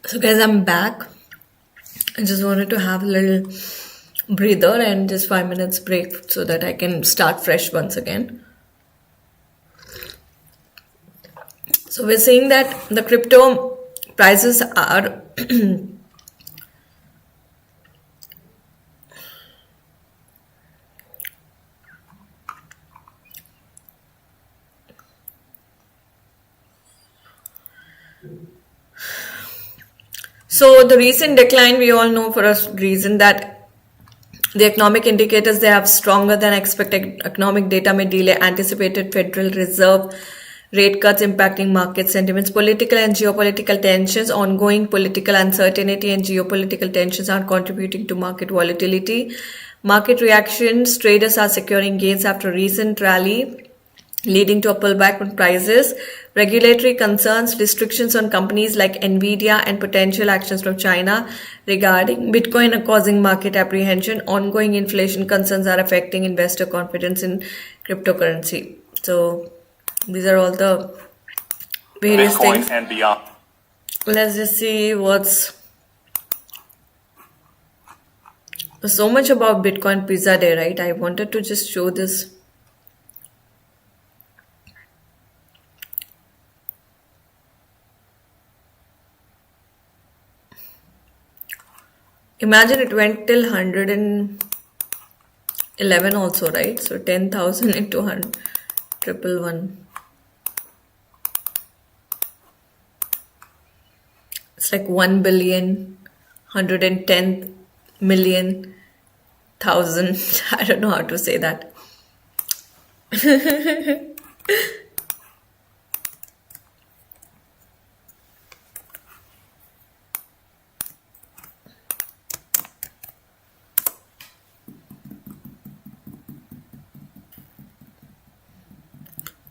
So guys, I'm back. I just wanted to have a little breather and just 5 minutes break so that I can start fresh once again. So we're saying that the crypto prices are so the recent decline, we all know for a reason that the economic indicators, they have stronger than expected economic data may delay anticipated Federal Reserve rate cuts impacting market sentiments. Political and geopolitical tensions, ongoing political uncertainty and geopolitical tensions are contributing to market volatility. Market reactions, traders are securing gains after recent rally, leading to a pullback on prices. Regulatory concerns, restrictions on companies like Nvidia, and potential actions from China regarding Bitcoin are causing market apprehension. Ongoing inflation concerns are affecting investor confidence in cryptocurrency. So these are all the various Bitcoin things. and beyond. Let's just see what's so much about Bitcoin Pizza Day, right? I wanted to just show this. Imagine it went till 111 also, right? So 10,000 into 100, 111. It's like 1 billion, 110 million, thousand. I don't know how to say that.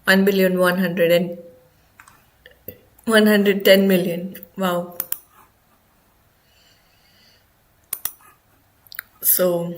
1 billion, 110 million. Wow. So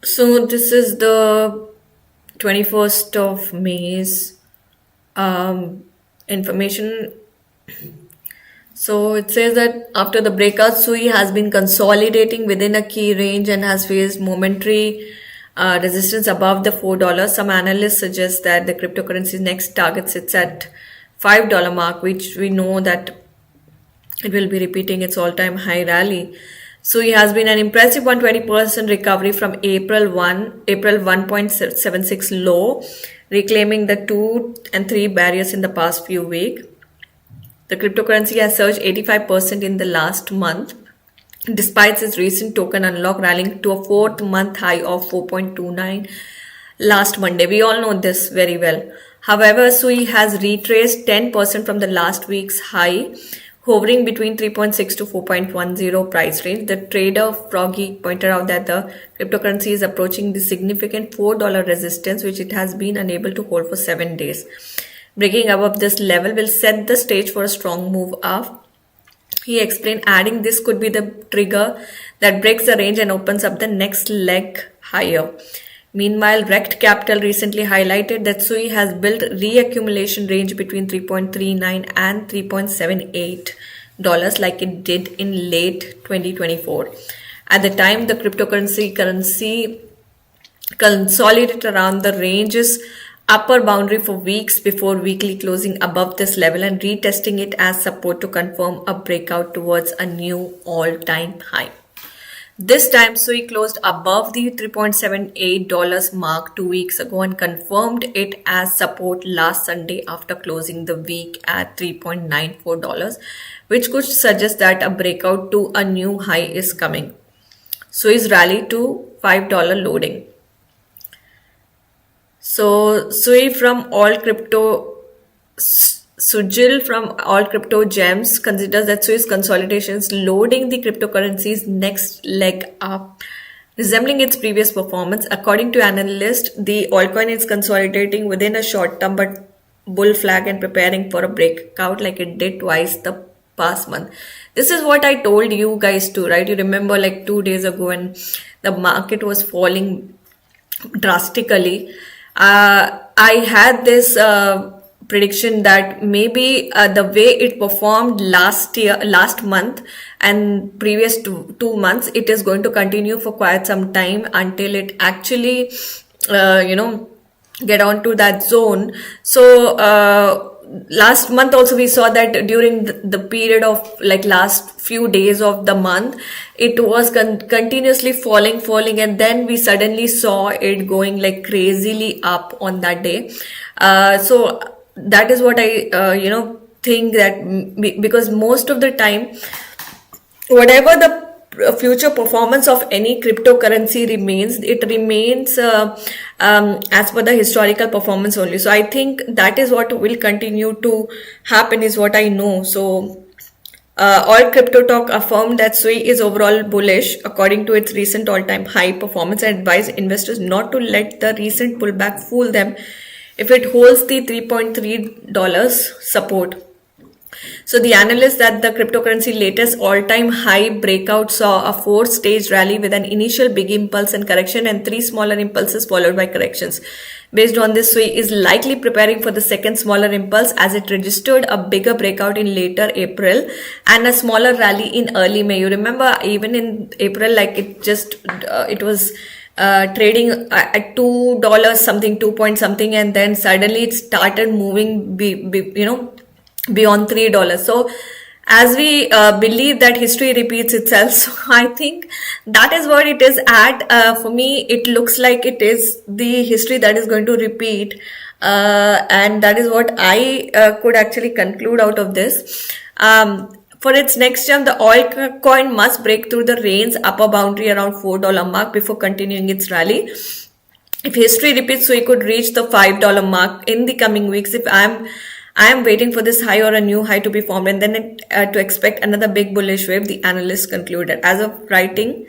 So this is the 21st of May's information. So it says that after the breakout, Sui has been consolidating within a key range and has faced momentary resistance above the $4. Some analysts suggest that the cryptocurrency's next target sits at $5 mark, which we know that it will be repeating its all-time high rally. So it has been an impressive 120% recovery from April 1.76 low, reclaiming the 2 and 3 barriers in the past few weeks. The cryptocurrency has surged 85% in the last month, despite its recent token unlock rallying to a 4th-month high of 4.29 last Monday. We all know this very well. However, Sui has retraced 10% from the last week's high, hovering between 3.6 to 4.10 price range. The trader Froggy pointed out that the cryptocurrency is approaching the significant $4 resistance, which it has been unable to hold for 7 days. Breaking above this level will set the stage for a strong move up. He explained, adding this could be the trigger that breaks the range and opens up the next leg higher. Meanwhile, Rect Capital recently highlighted that Sui has built reaccumulation range between 3.39 and $3.78 like it did in late 2024. At the time, the cryptocurrency consolidated around the range's upper boundary for weeks before weekly closing above this level and retesting it as support to confirm a breakout towards a new all-time high. This time, Sui closed above the $3.78 mark 2 weeks ago and confirmed it as support last Sunday after closing the week at $3.94, which could suggest that a breakout to a new high is coming. Sui's rally to $5 loading. So Sui from All Crypto, Sujil from All Crypto Gems considers that Sui's consolidation is loading the cryptocurrency's next leg up, resembling its previous performance. According to analysts, the altcoin is consolidating within a short-term but bull flag and preparing for a breakout like it did twice the past month. This is what I told you guys too, right? You remember like 2 days ago when the market was falling drastically. I had this prediction that maybe the way it performed last month and previous 2 months, it is going to continue for quite some time until it actually, get onto that zone. So last month also we saw that during the period of like last few days of the month, it was continuously falling, and then we suddenly saw it going like crazily up on that day. So that is what I think that because most of the time, whatever the future performance of any cryptocurrency remains, it remains as per the historical performance only. So I think that is what will continue to happen, is what I know. So All Crypto Talk affirmed that Sui is overall bullish according to its recent all-time high performance and advised investors not to let the recent pullback fool them if it holds the $3.3 support. So the analysts that the cryptocurrency latest all-time high breakout saw a 4-stage rally with an initial big impulse and correction and 3 smaller impulses followed by corrections. Based on this, Sui is likely preparing for the second smaller impulse as it registered a bigger breakout in later April and a smaller rally in early May. You remember even in April, like it was trading at $2 something, 2 point something, and then suddenly it started moving, beyond $3. So as we believe that history repeats itself, so I think that is what it is at. For me, it looks like it is the history that is going to repeat, and that is what I could actually conclude out of this. For its next jump, the altcoin must break through the range upper boundary around $4 mark before continuing its rally. If history repeats, so it could reach the $5 mark in the coming weeks. If I am waiting for this high or a new high to be formed and then to expect another big bullish wave, the analysts concluded. As of writing,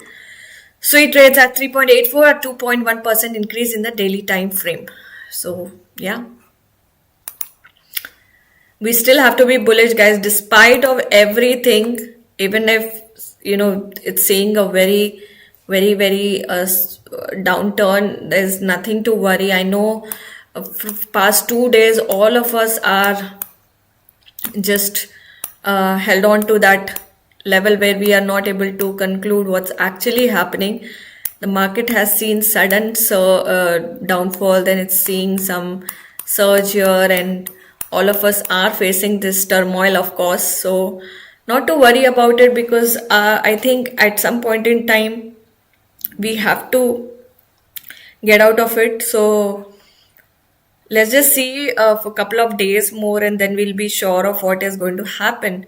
Sui trades at 3.84 or 2.1% increase in the daily time frame. So yeah, we still have to be bullish, guys, despite of everything. Even if it's saying a very very, very downturn. There's nothing to worry. I know past 2 days, all of us are just held on to that level where we are not able to conclude what's actually happening. The market has seen sudden downfall, then it's seeing some surge here, and all of us are facing this turmoil, of course. So not to worry about it, because I think at some point in time we have to get out of it. So let's just see for a couple of days more, and then we'll be sure of what is going to happen.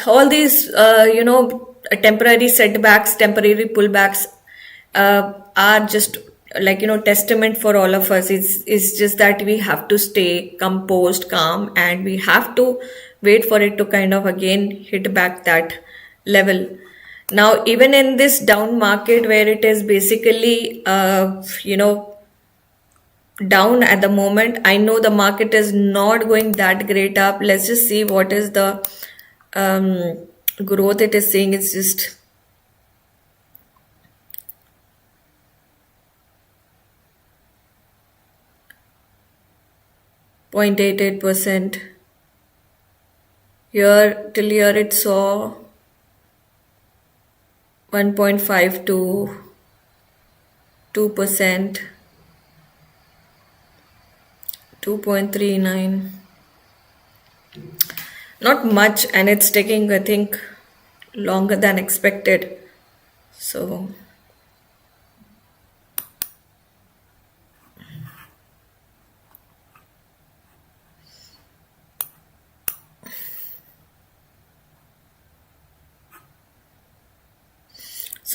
All these, temporary setbacks, temporary pullbacks are just like, testament for all of us. It's just that we have to stay composed, calm, and we have to wait for it to kind of again hit back that level. Now, even in this down market where it is basically, down at the moment, I know the market is not going that great up. Let's just see what is the growth it is saying. It's just .88%. Here till here it saw 1.52, 2%, 2.39. Not much, and it's taking, I think, longer than expected. So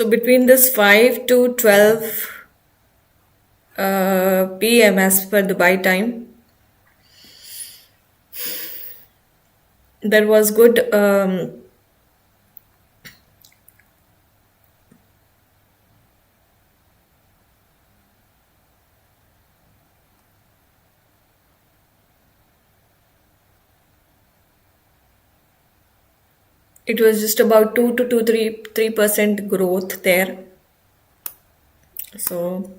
between this 5 to 12 p.m. as per Dubai time, there was good it was just about 2 to 3% growth there. So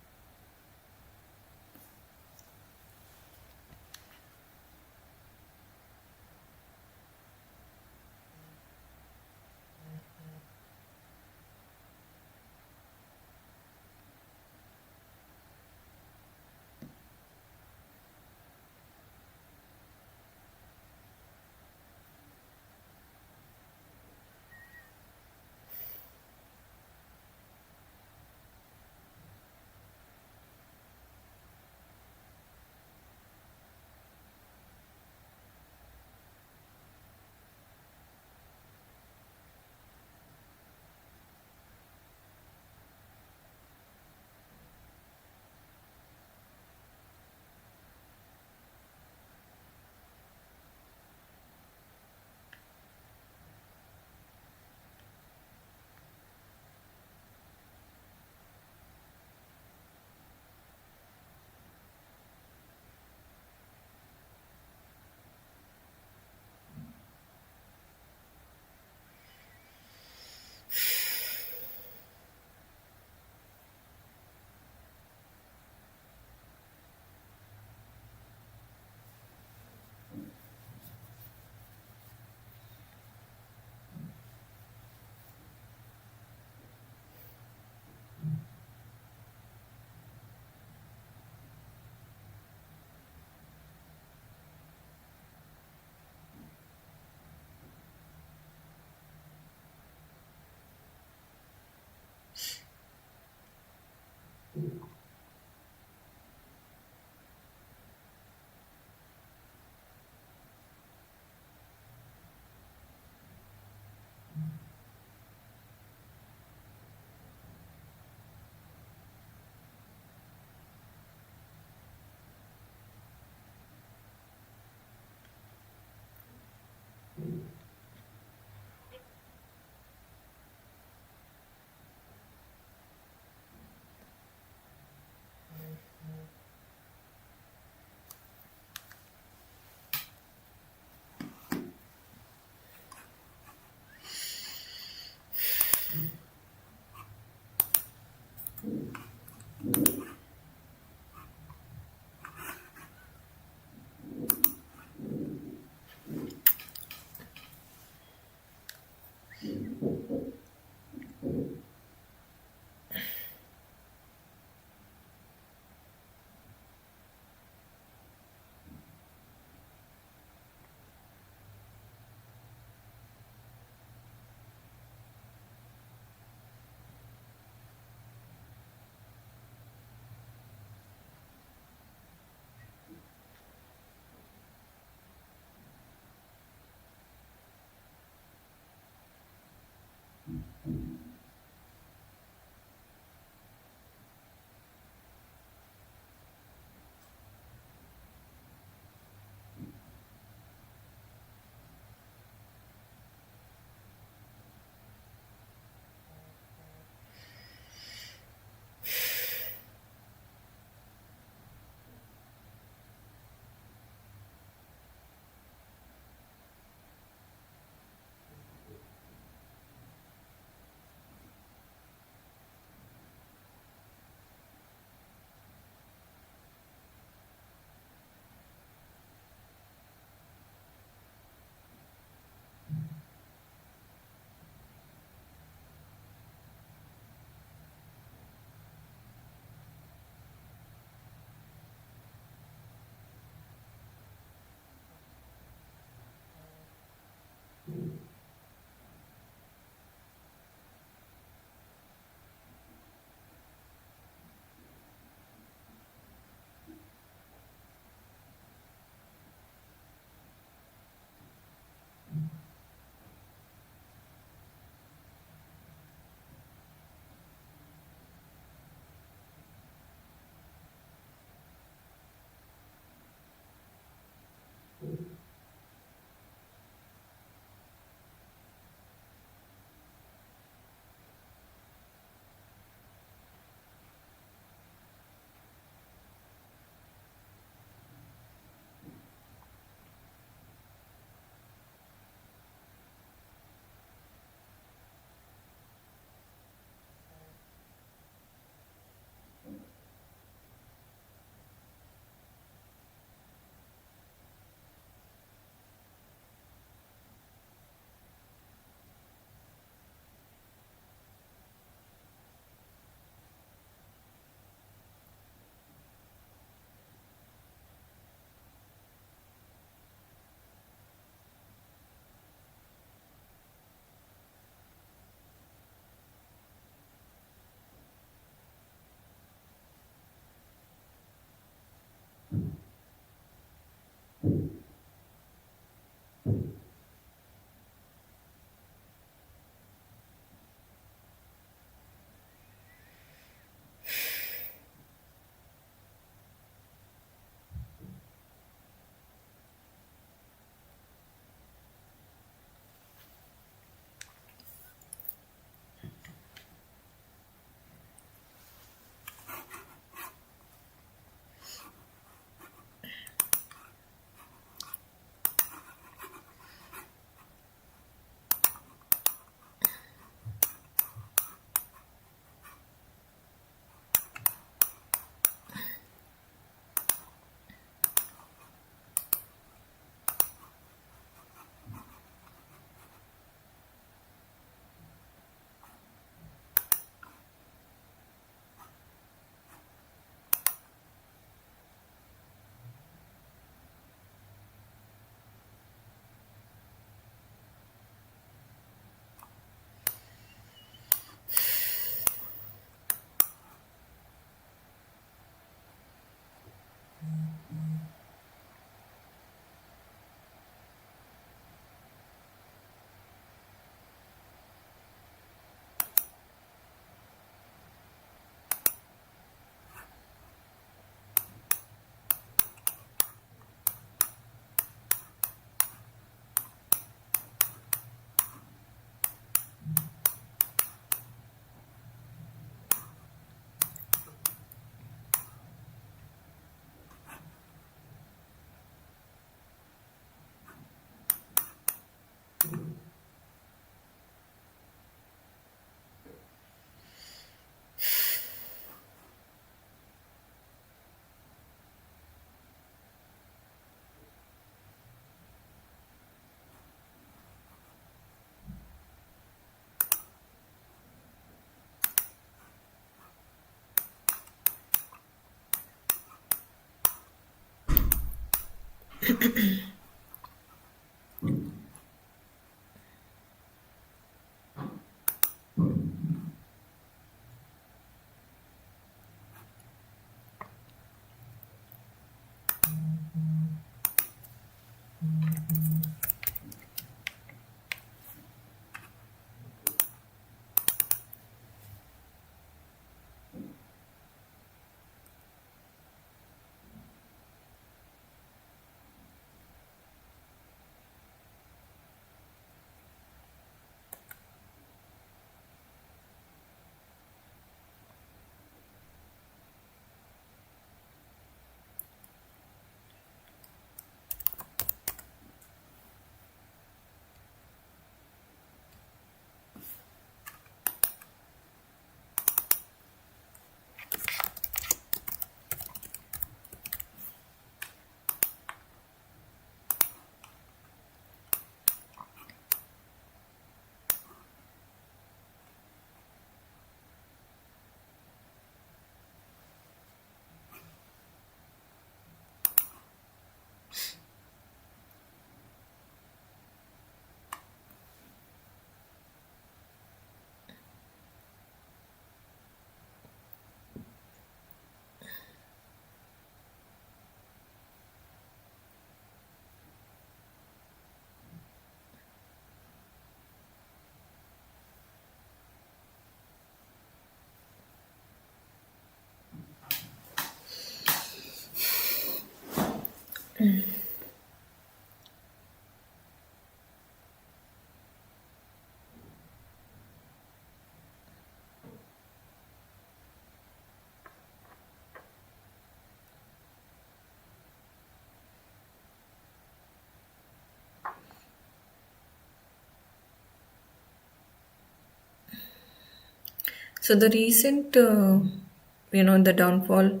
So the recent, the downfall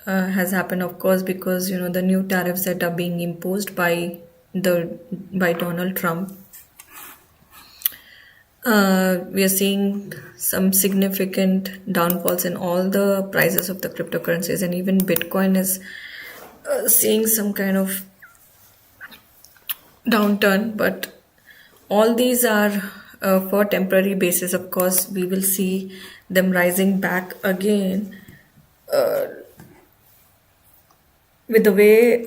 has happened, of course, because the new tariffs that are being imposed by Donald Trump. We are seeing some significant downfalls in all the prices of the cryptocurrencies, and even Bitcoin is seeing some kind of downturn. But all these are for temporary basis. Of course, we will see them rising back again with the way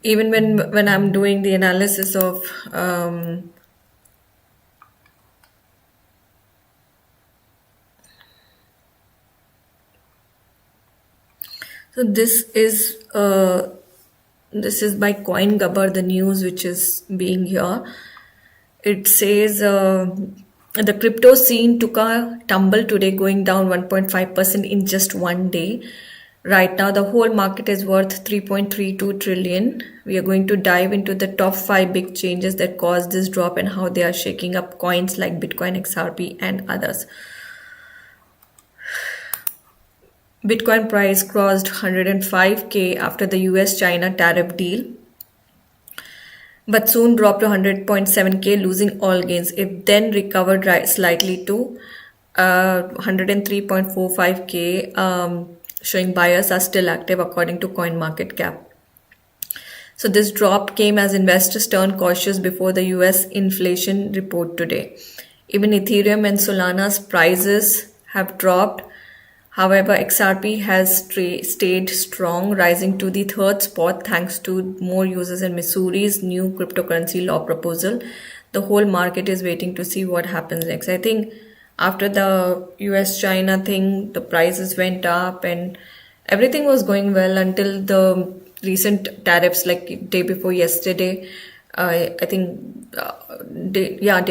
even when I'm doing the analysis of so this is by CoinGubber, the news which is being here. It says the crypto scene took a tumble today, going down 1.5% in just one day. Right now, the whole market is worth 3.32 trillion. We are going to dive into the top 5 big changes that caused this drop and how they are shaking up coins like Bitcoin, XRP, and others. Bitcoin price crossed 105K after the US-China tariff deal, but soon dropped to 100.7K, losing all gains. It then recovered slightly to 103.45K, showing buyers are still active according to CoinMarketCap. So this drop came as investors turned cautious before the US inflation report today. Even Ethereum and Solana's prices have dropped. However, XRP has stayed strong, rising to the 3rd spot thanks to more users in Missouri's new cryptocurrency law proposal. The whole market is waiting to see what happens next. I think after the US-China thing, the prices went up and everything was going well until the recent tariffs, like day before yesterday. Day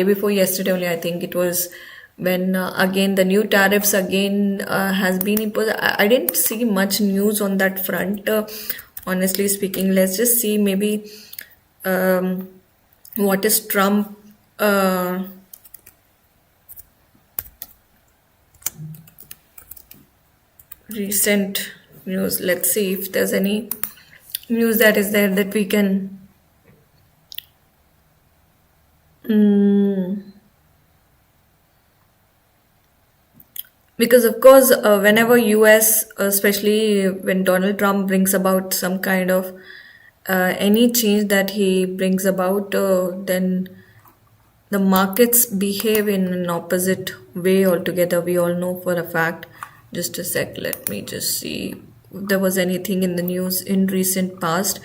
before yesterday only, I think it was when again the new tariffs again has been imposed. I didn't see much news on that front, honestly speaking. Let's just see maybe what is Trump recent news. Let's see if there's any news that is there that we can because of course whenever US, especially when Donald Trump brings about some kind of any change that he brings about, then the markets behave in an opposite way altogether. We all know for a fact. Just a sec, let me just see if there was anything in the news in recent past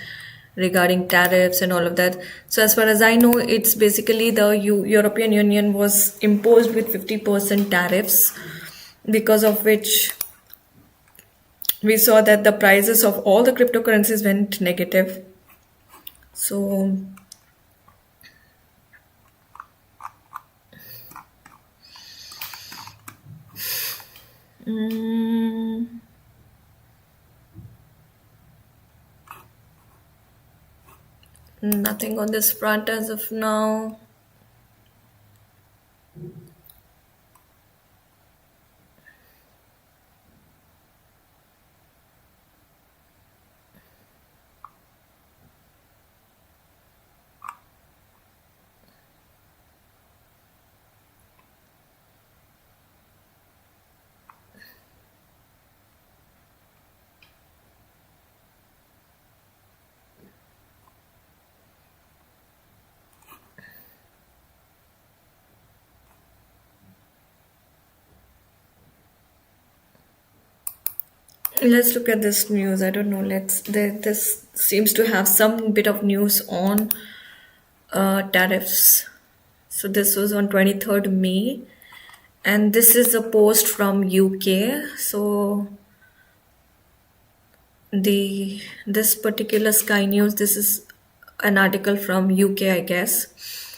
regarding tariffs and all of that. So as far as I know, it's basically the European Union was imposed with 50% tariffs, because of which we saw that the prices of all the cryptocurrencies went negative. So nothing on this front as of now. Let's look at this news. I don't know. This seems to have some bit of news on tariffs. So this was on 23rd May, And this is a post from UK. So this particular Sky News, this is an article from UK, I guess.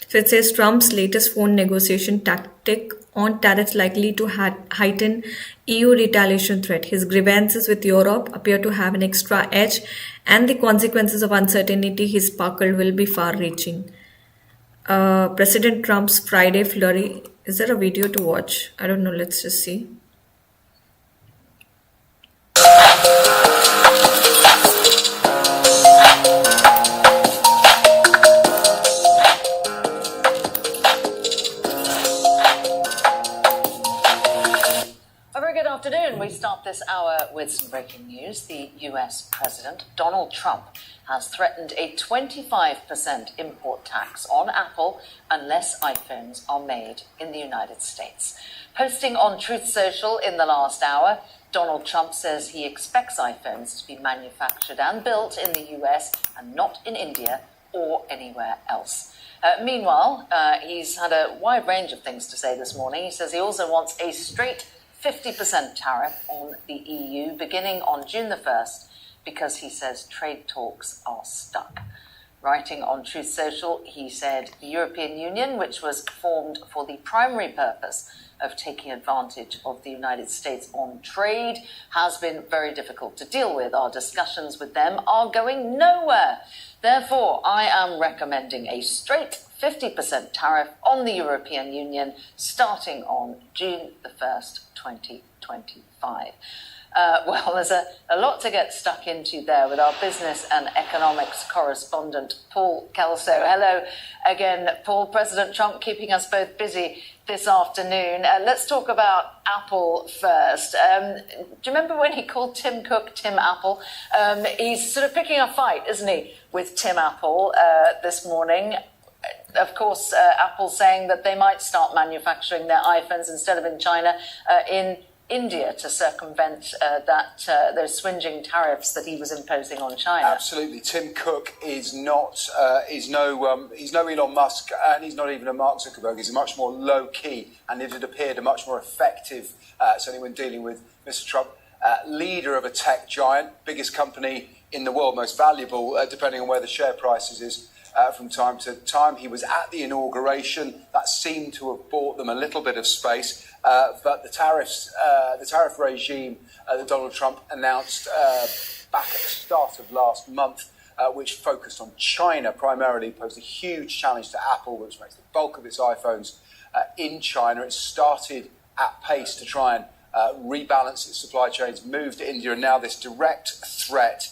So it says Trump's latest phone negotiation tactic on tariffs likely to heighten EU retaliation threat. His grievances with Europe appear to have an extra edge, and the consequences of uncertainty he sparkled will be far-reaching. President Trump's Friday flurry. Is there a video to watch? I don't know. Let's just see. Afternoon. We start this hour with some breaking news. The US President Donald Trump has threatened a 25% import tax on Apple unless iPhones are made in the United States. Posting on Truth Social in the last hour, Donald Trump says he expects iPhones to be manufactured and built in the US and not in India or anywhere else. Meanwhile, he's had a wide range of things to say this morning. He says he also wants a straight 50% tariff on the EU beginning on June the 1st because he says trade talks are stuck. Writing on Truth Social, he said the European Union, which was formed for the primary purpose of taking advantage of the United States on trade, has been very difficult to deal with. Our discussions with them are going nowhere. Therefore, I am recommending a straight 50% tariff on the European Union starting on June the 1st, 2025. Well, there's a lot to get stuck into there with our business and economics correspondent, Paul Kelso. Hello again, Paul. President Trump keeping us both busy this afternoon. Let's talk about Apple first. Do you remember when he called Tim Cook Tim Apple? He's sort of picking a fight, isn't he, with Tim Apple this morning. Of course, Apple's saying that they might start manufacturing their iPhones instead of in China, in India to circumvent those swinging tariffs that he was imposing on China. Absolutely, Tim Cook is no Elon Musk, and he's not even a Mark Zuckerberg. He's much more low key, and it had appeared a much more effective, certainly when dealing with Mr. Trump, leader of a tech giant, biggest company in the world, most valuable, depending on where the share prices is. From time to time, he was at the inauguration. That seemed to have bought them a little bit of space. But the tariff regime that Donald Trump announced back at the start of last month, which focused on China primarily, posed a huge challenge to Apple, which makes the bulk of its iPhones in China. It started at pace to try and rebalance its supply chains, moved to India, and now this direct threat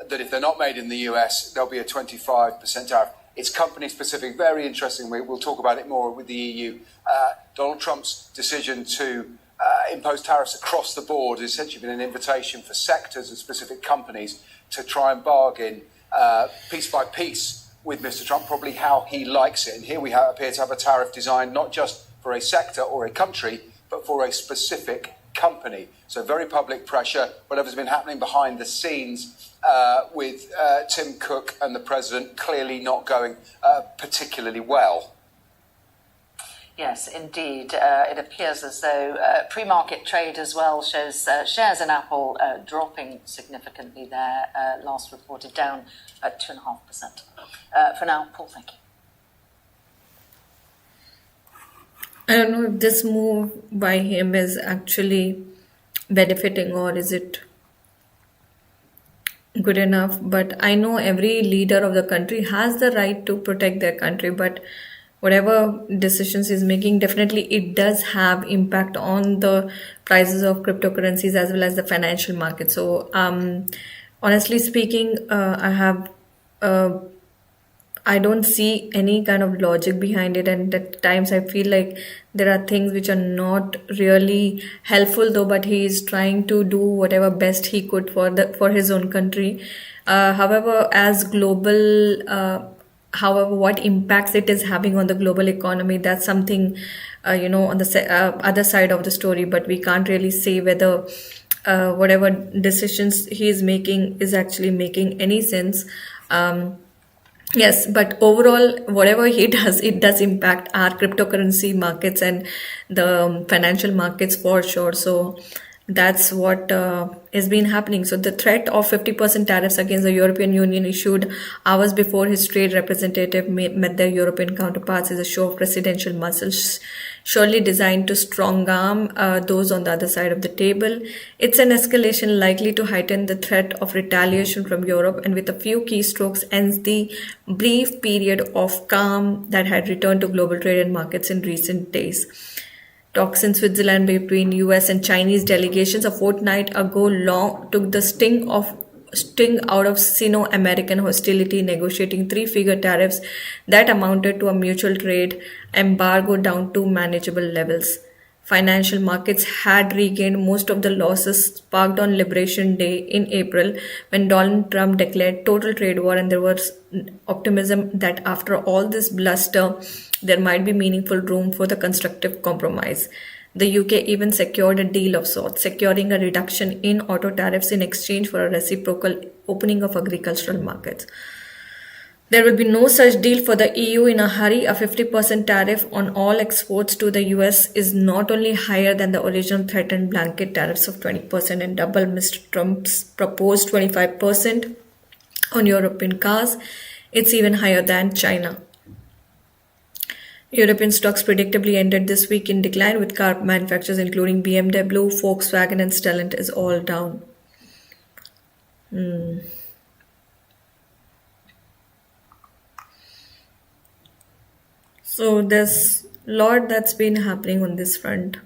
that if they're not made in the US, there'll be a 25% tariff. It's company specific, very interesting. We'll talk about it more with the EU. Donald Trump's decision to impose tariffs across the board has essentially been an invitation for sectors and specific companies to try and bargain piece by piece with Mr. Trump, probably how he likes it. And here we appear to have a tariff designed not just for a sector or a country, but for a specific company. So very public pressure, whatever's been happening behind the scenes with Tim Cook and the president clearly not going particularly well. Yes, indeed. It appears as though pre-market trade as well shows shares in Apple dropping significantly there, last reported down at 2.5%. For now, Paul, thank you. I don't know if this move by him is actually benefiting or is it good enough, but I know every leader of the country has the right to protect their country, but whatever decisions he's making, definitely it does have impact on the prices of cryptocurrencies as well as the financial market. So honestly speaking, I don't see any kind of logic behind it, and at times I feel like there are things which are not really helpful though, but he is trying to do whatever best he could for his own country. However, what impacts it is having on the global economy, that's something on the other side of the story, but we can't really say whether whatever decisions he is making is actually making any sense. Yes, but overall, whatever he does, it does impact our cryptocurrency markets and the financial markets for sure. So that's what has been happening. So the threat of 50% tariffs against the European Union issued hours before his trade representative met their European counterparts is a show of presidential muscles, surely designed to strong arm those on the other side of the table. It's an escalation likely to heighten the threat of retaliation from Europe, and with a few keystrokes ends the brief period of calm that had returned to global trade and markets in recent days. Talks in Switzerland between US and Chinese delegations a fortnight ago long took the sting out of Sino-American hostility, negotiating three-figure tariffs that amounted to a mutual trade embargo down to manageable levels. Financial markets had regained most of the losses sparked on Liberation Day in April when Donald Trump declared total trade war, and there was optimism that after all this bluster, there might be meaningful room for the constructive compromise. The UK even secured a deal of sorts, securing a reduction in auto tariffs in exchange for a reciprocal opening of agricultural markets. There will be no such deal for the EU in a hurry. A 50% tariff on all exports to the US is not only higher than the original threatened blanket tariffs of 20% and double Mr. Trump's proposed 25% on European cars, it's even higher than China. European stocks predictably ended this week in decline, with car manufacturers including BMW, Volkswagen and Stellantis all down. So there's a lot that's been happening on this front.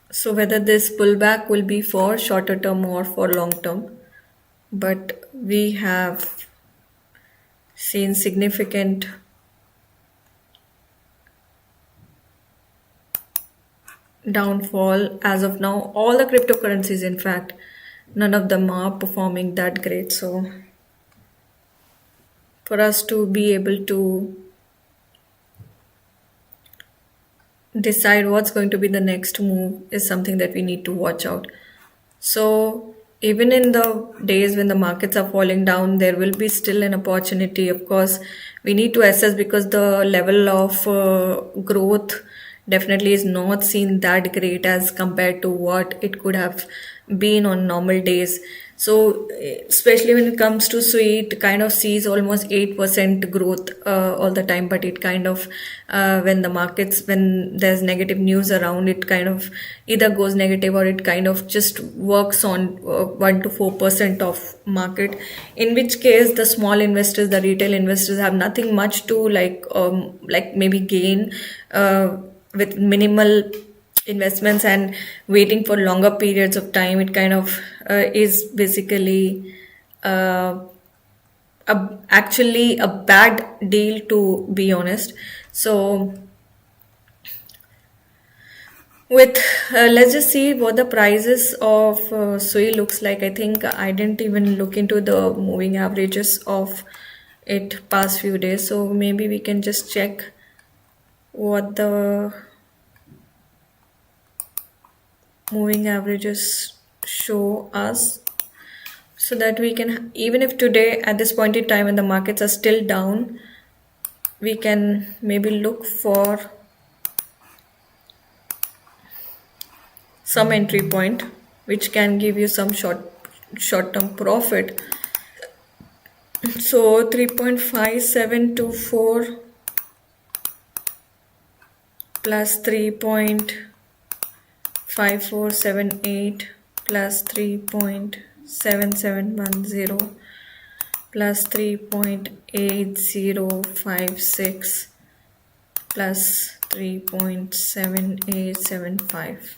So whether this pullback will be for shorter term or for long term, but we have seen significant downfall as of now. All the cryptocurrencies, in fact, none of them are performing that great. So for us to be able to decide what's going to be the next move is something that we need to watch out. So even in the days when the markets are falling down, there will be still an opportunity. Of course, we need to assess, because the level of growth definitely is not seen that great as compared to what it could have been on normal days. So especially when it comes to SWI, it kind of sees almost 8% growth all the time, but it kind of when there's negative news around, it kind of either goes negative or it kind of just works on 1 to 4% of market, in which case the small investors, the retail investors, have nothing much to like maybe gain with minimal investments and waiting for longer periods of time. It kind of is basically actually a bad deal, to be honest. So with let's just see what the prices of SWI looks like. I think I didn't even look into the moving averages of it past few days, so maybe we can just check what the moving averages show us, so that we can, even if today at this point in time when the markets are still down, we can maybe look for some entry point which can give you some short-term profit. So 3.5724 plus 3.5478 plus 3.7710 plus 3.8056 plus 3.7875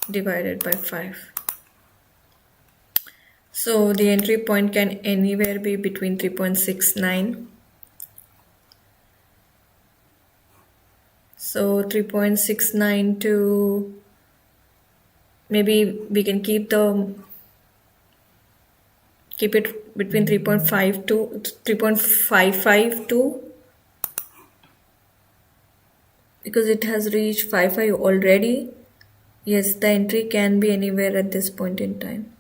divided by 5. So the entry point can anywhere be between 3.69. So 3.69 to, maybe we can keep it between 3.5 to 3.55 to because it has reached 5.5 already. Yes, the entry can be anywhere at this point in time.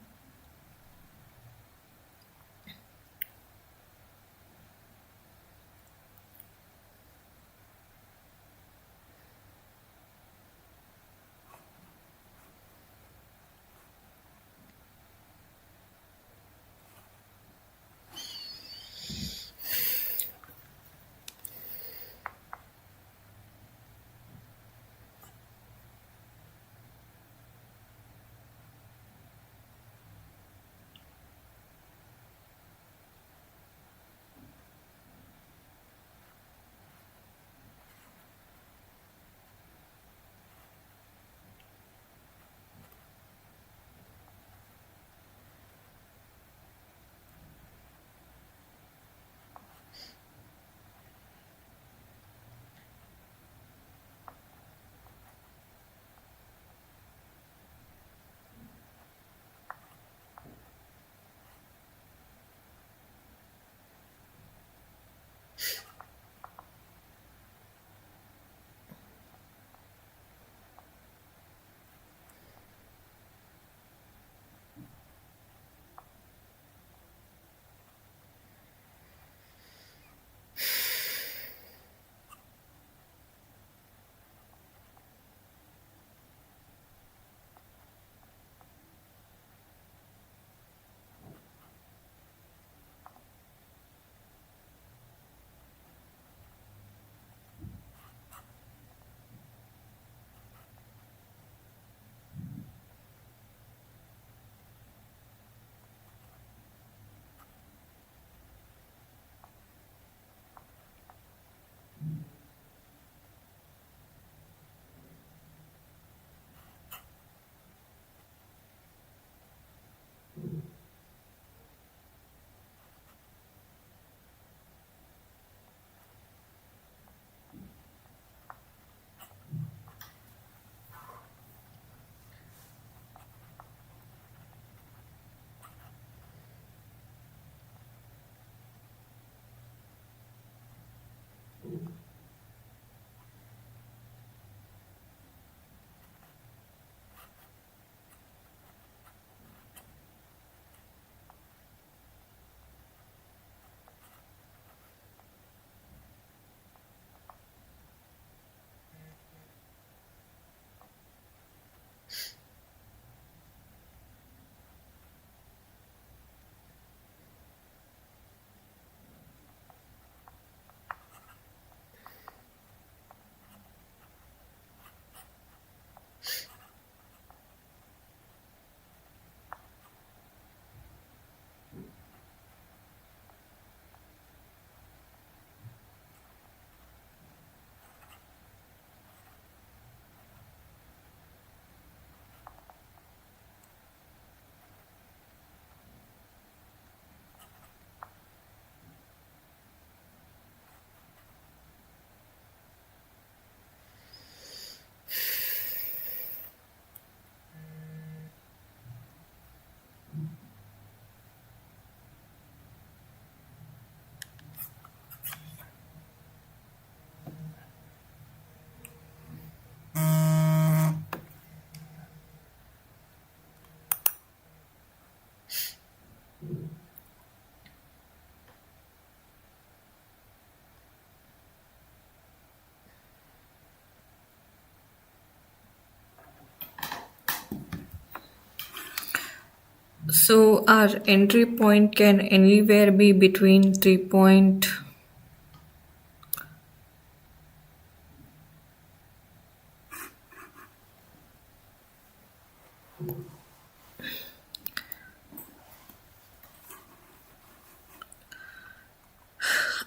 So our entry point can anywhere be between 3 point.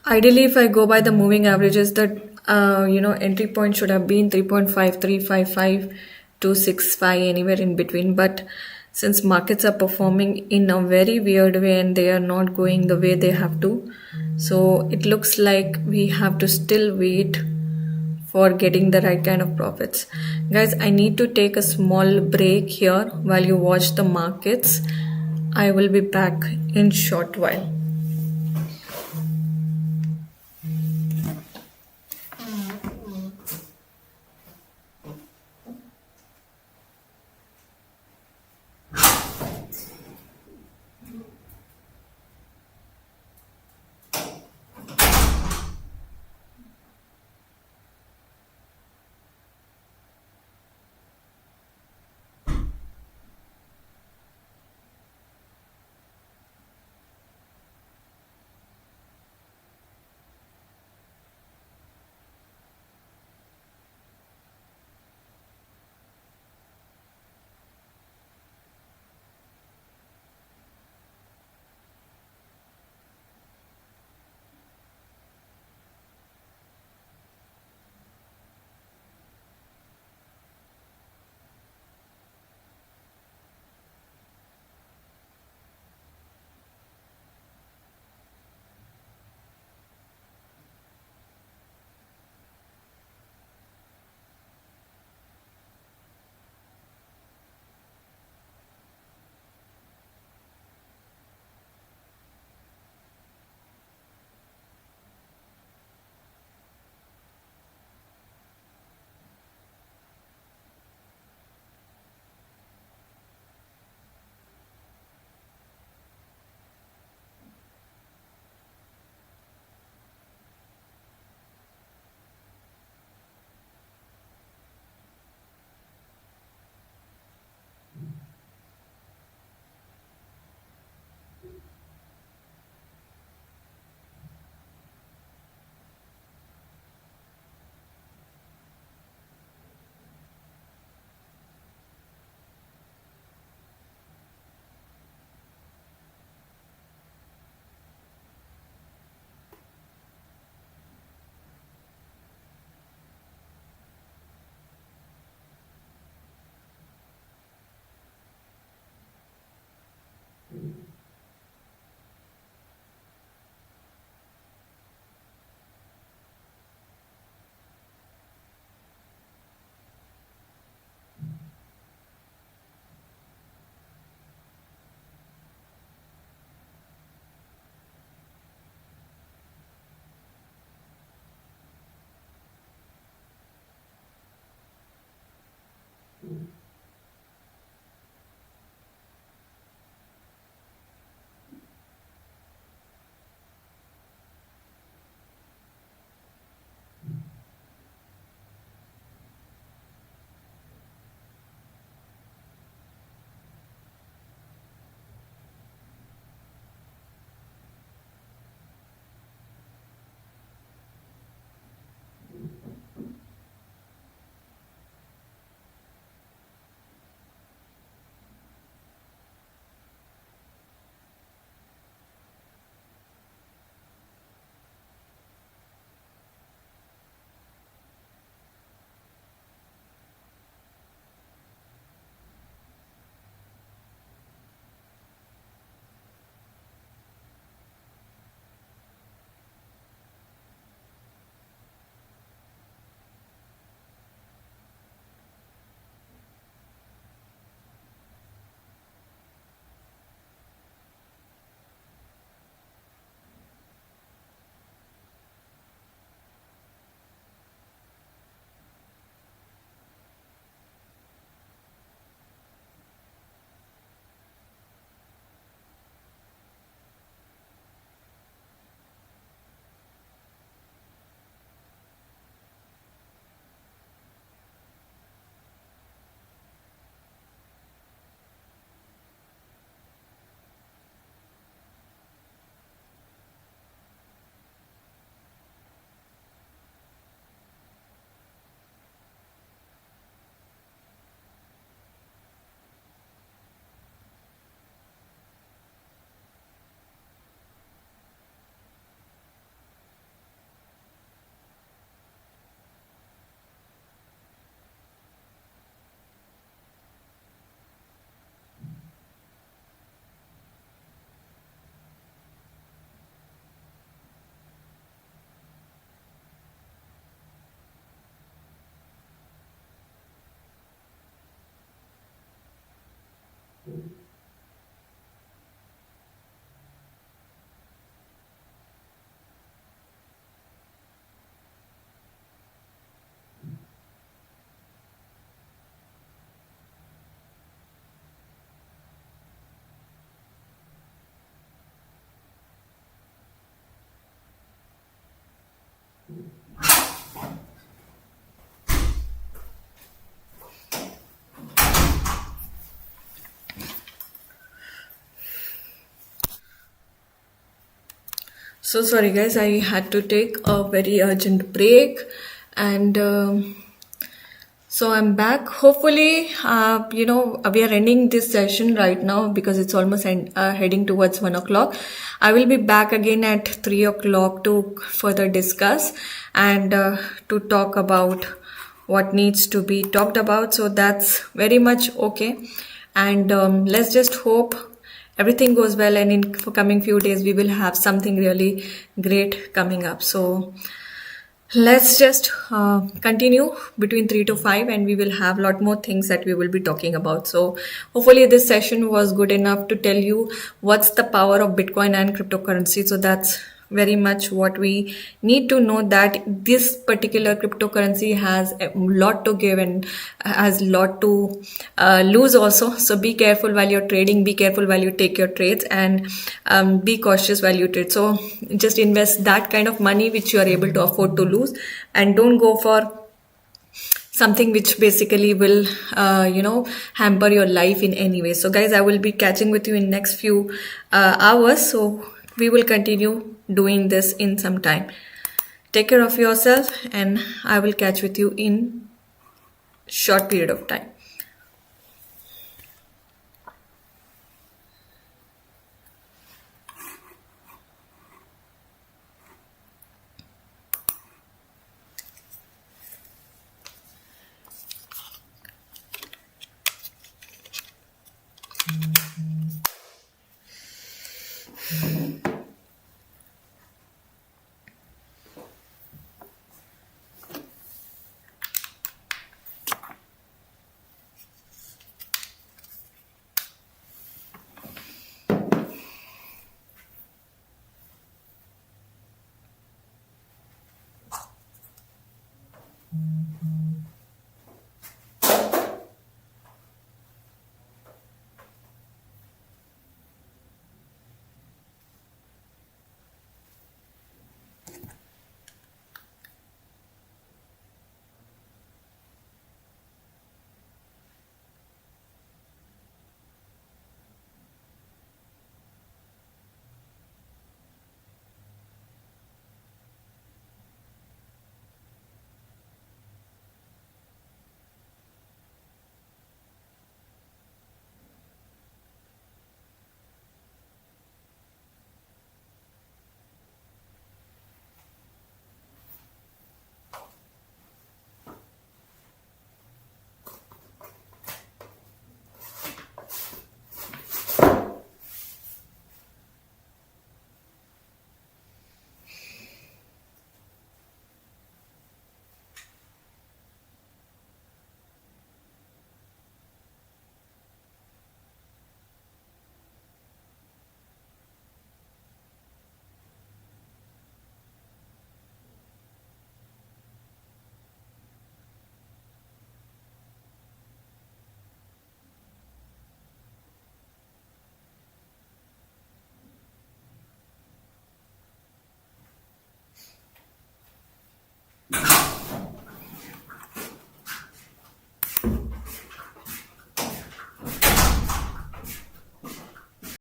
Ideally, if I go by the moving averages, that entry point should have been 3.5355 to 65, anywhere in between. But since markets are performing in a very weird way and they are not going the way they have to, so it looks like we have to still wait for getting the right kind of profits. Guys, I need to take a small break here while you watch the markets. I will be back in short while. So sorry guys, I had to take a very urgent break, and so I'm back. Hopefully, we are ending this session right now because it's almost heading towards 1 o'clock. I will be back again at 3 o'clock to further discuss and to talk about what needs to be talked about. So that's very much okay. And let's just hope everything goes well, and in for coming few days we will have something really great coming up. So let's just continue between 3 to 5, and we will have a lot more things that we will be talking about. So hopefully this session was good enough to tell you what's the power of Bitcoin and cryptocurrency. So that's very much what we need to know, that this particular cryptocurrency has a lot to give and has a lot to lose also. So be careful while you're trading, be careful while you take your trades, and be cautious while you trade. So just invest that kind of money which you are able to afford to lose, and don't go for something which basically will hamper your life in any way. So guys, I will be catching with you in next few hours. So we will continue doing this in some time. Take care of yourself, and I will catch with you in short period of time. Mm-hmm.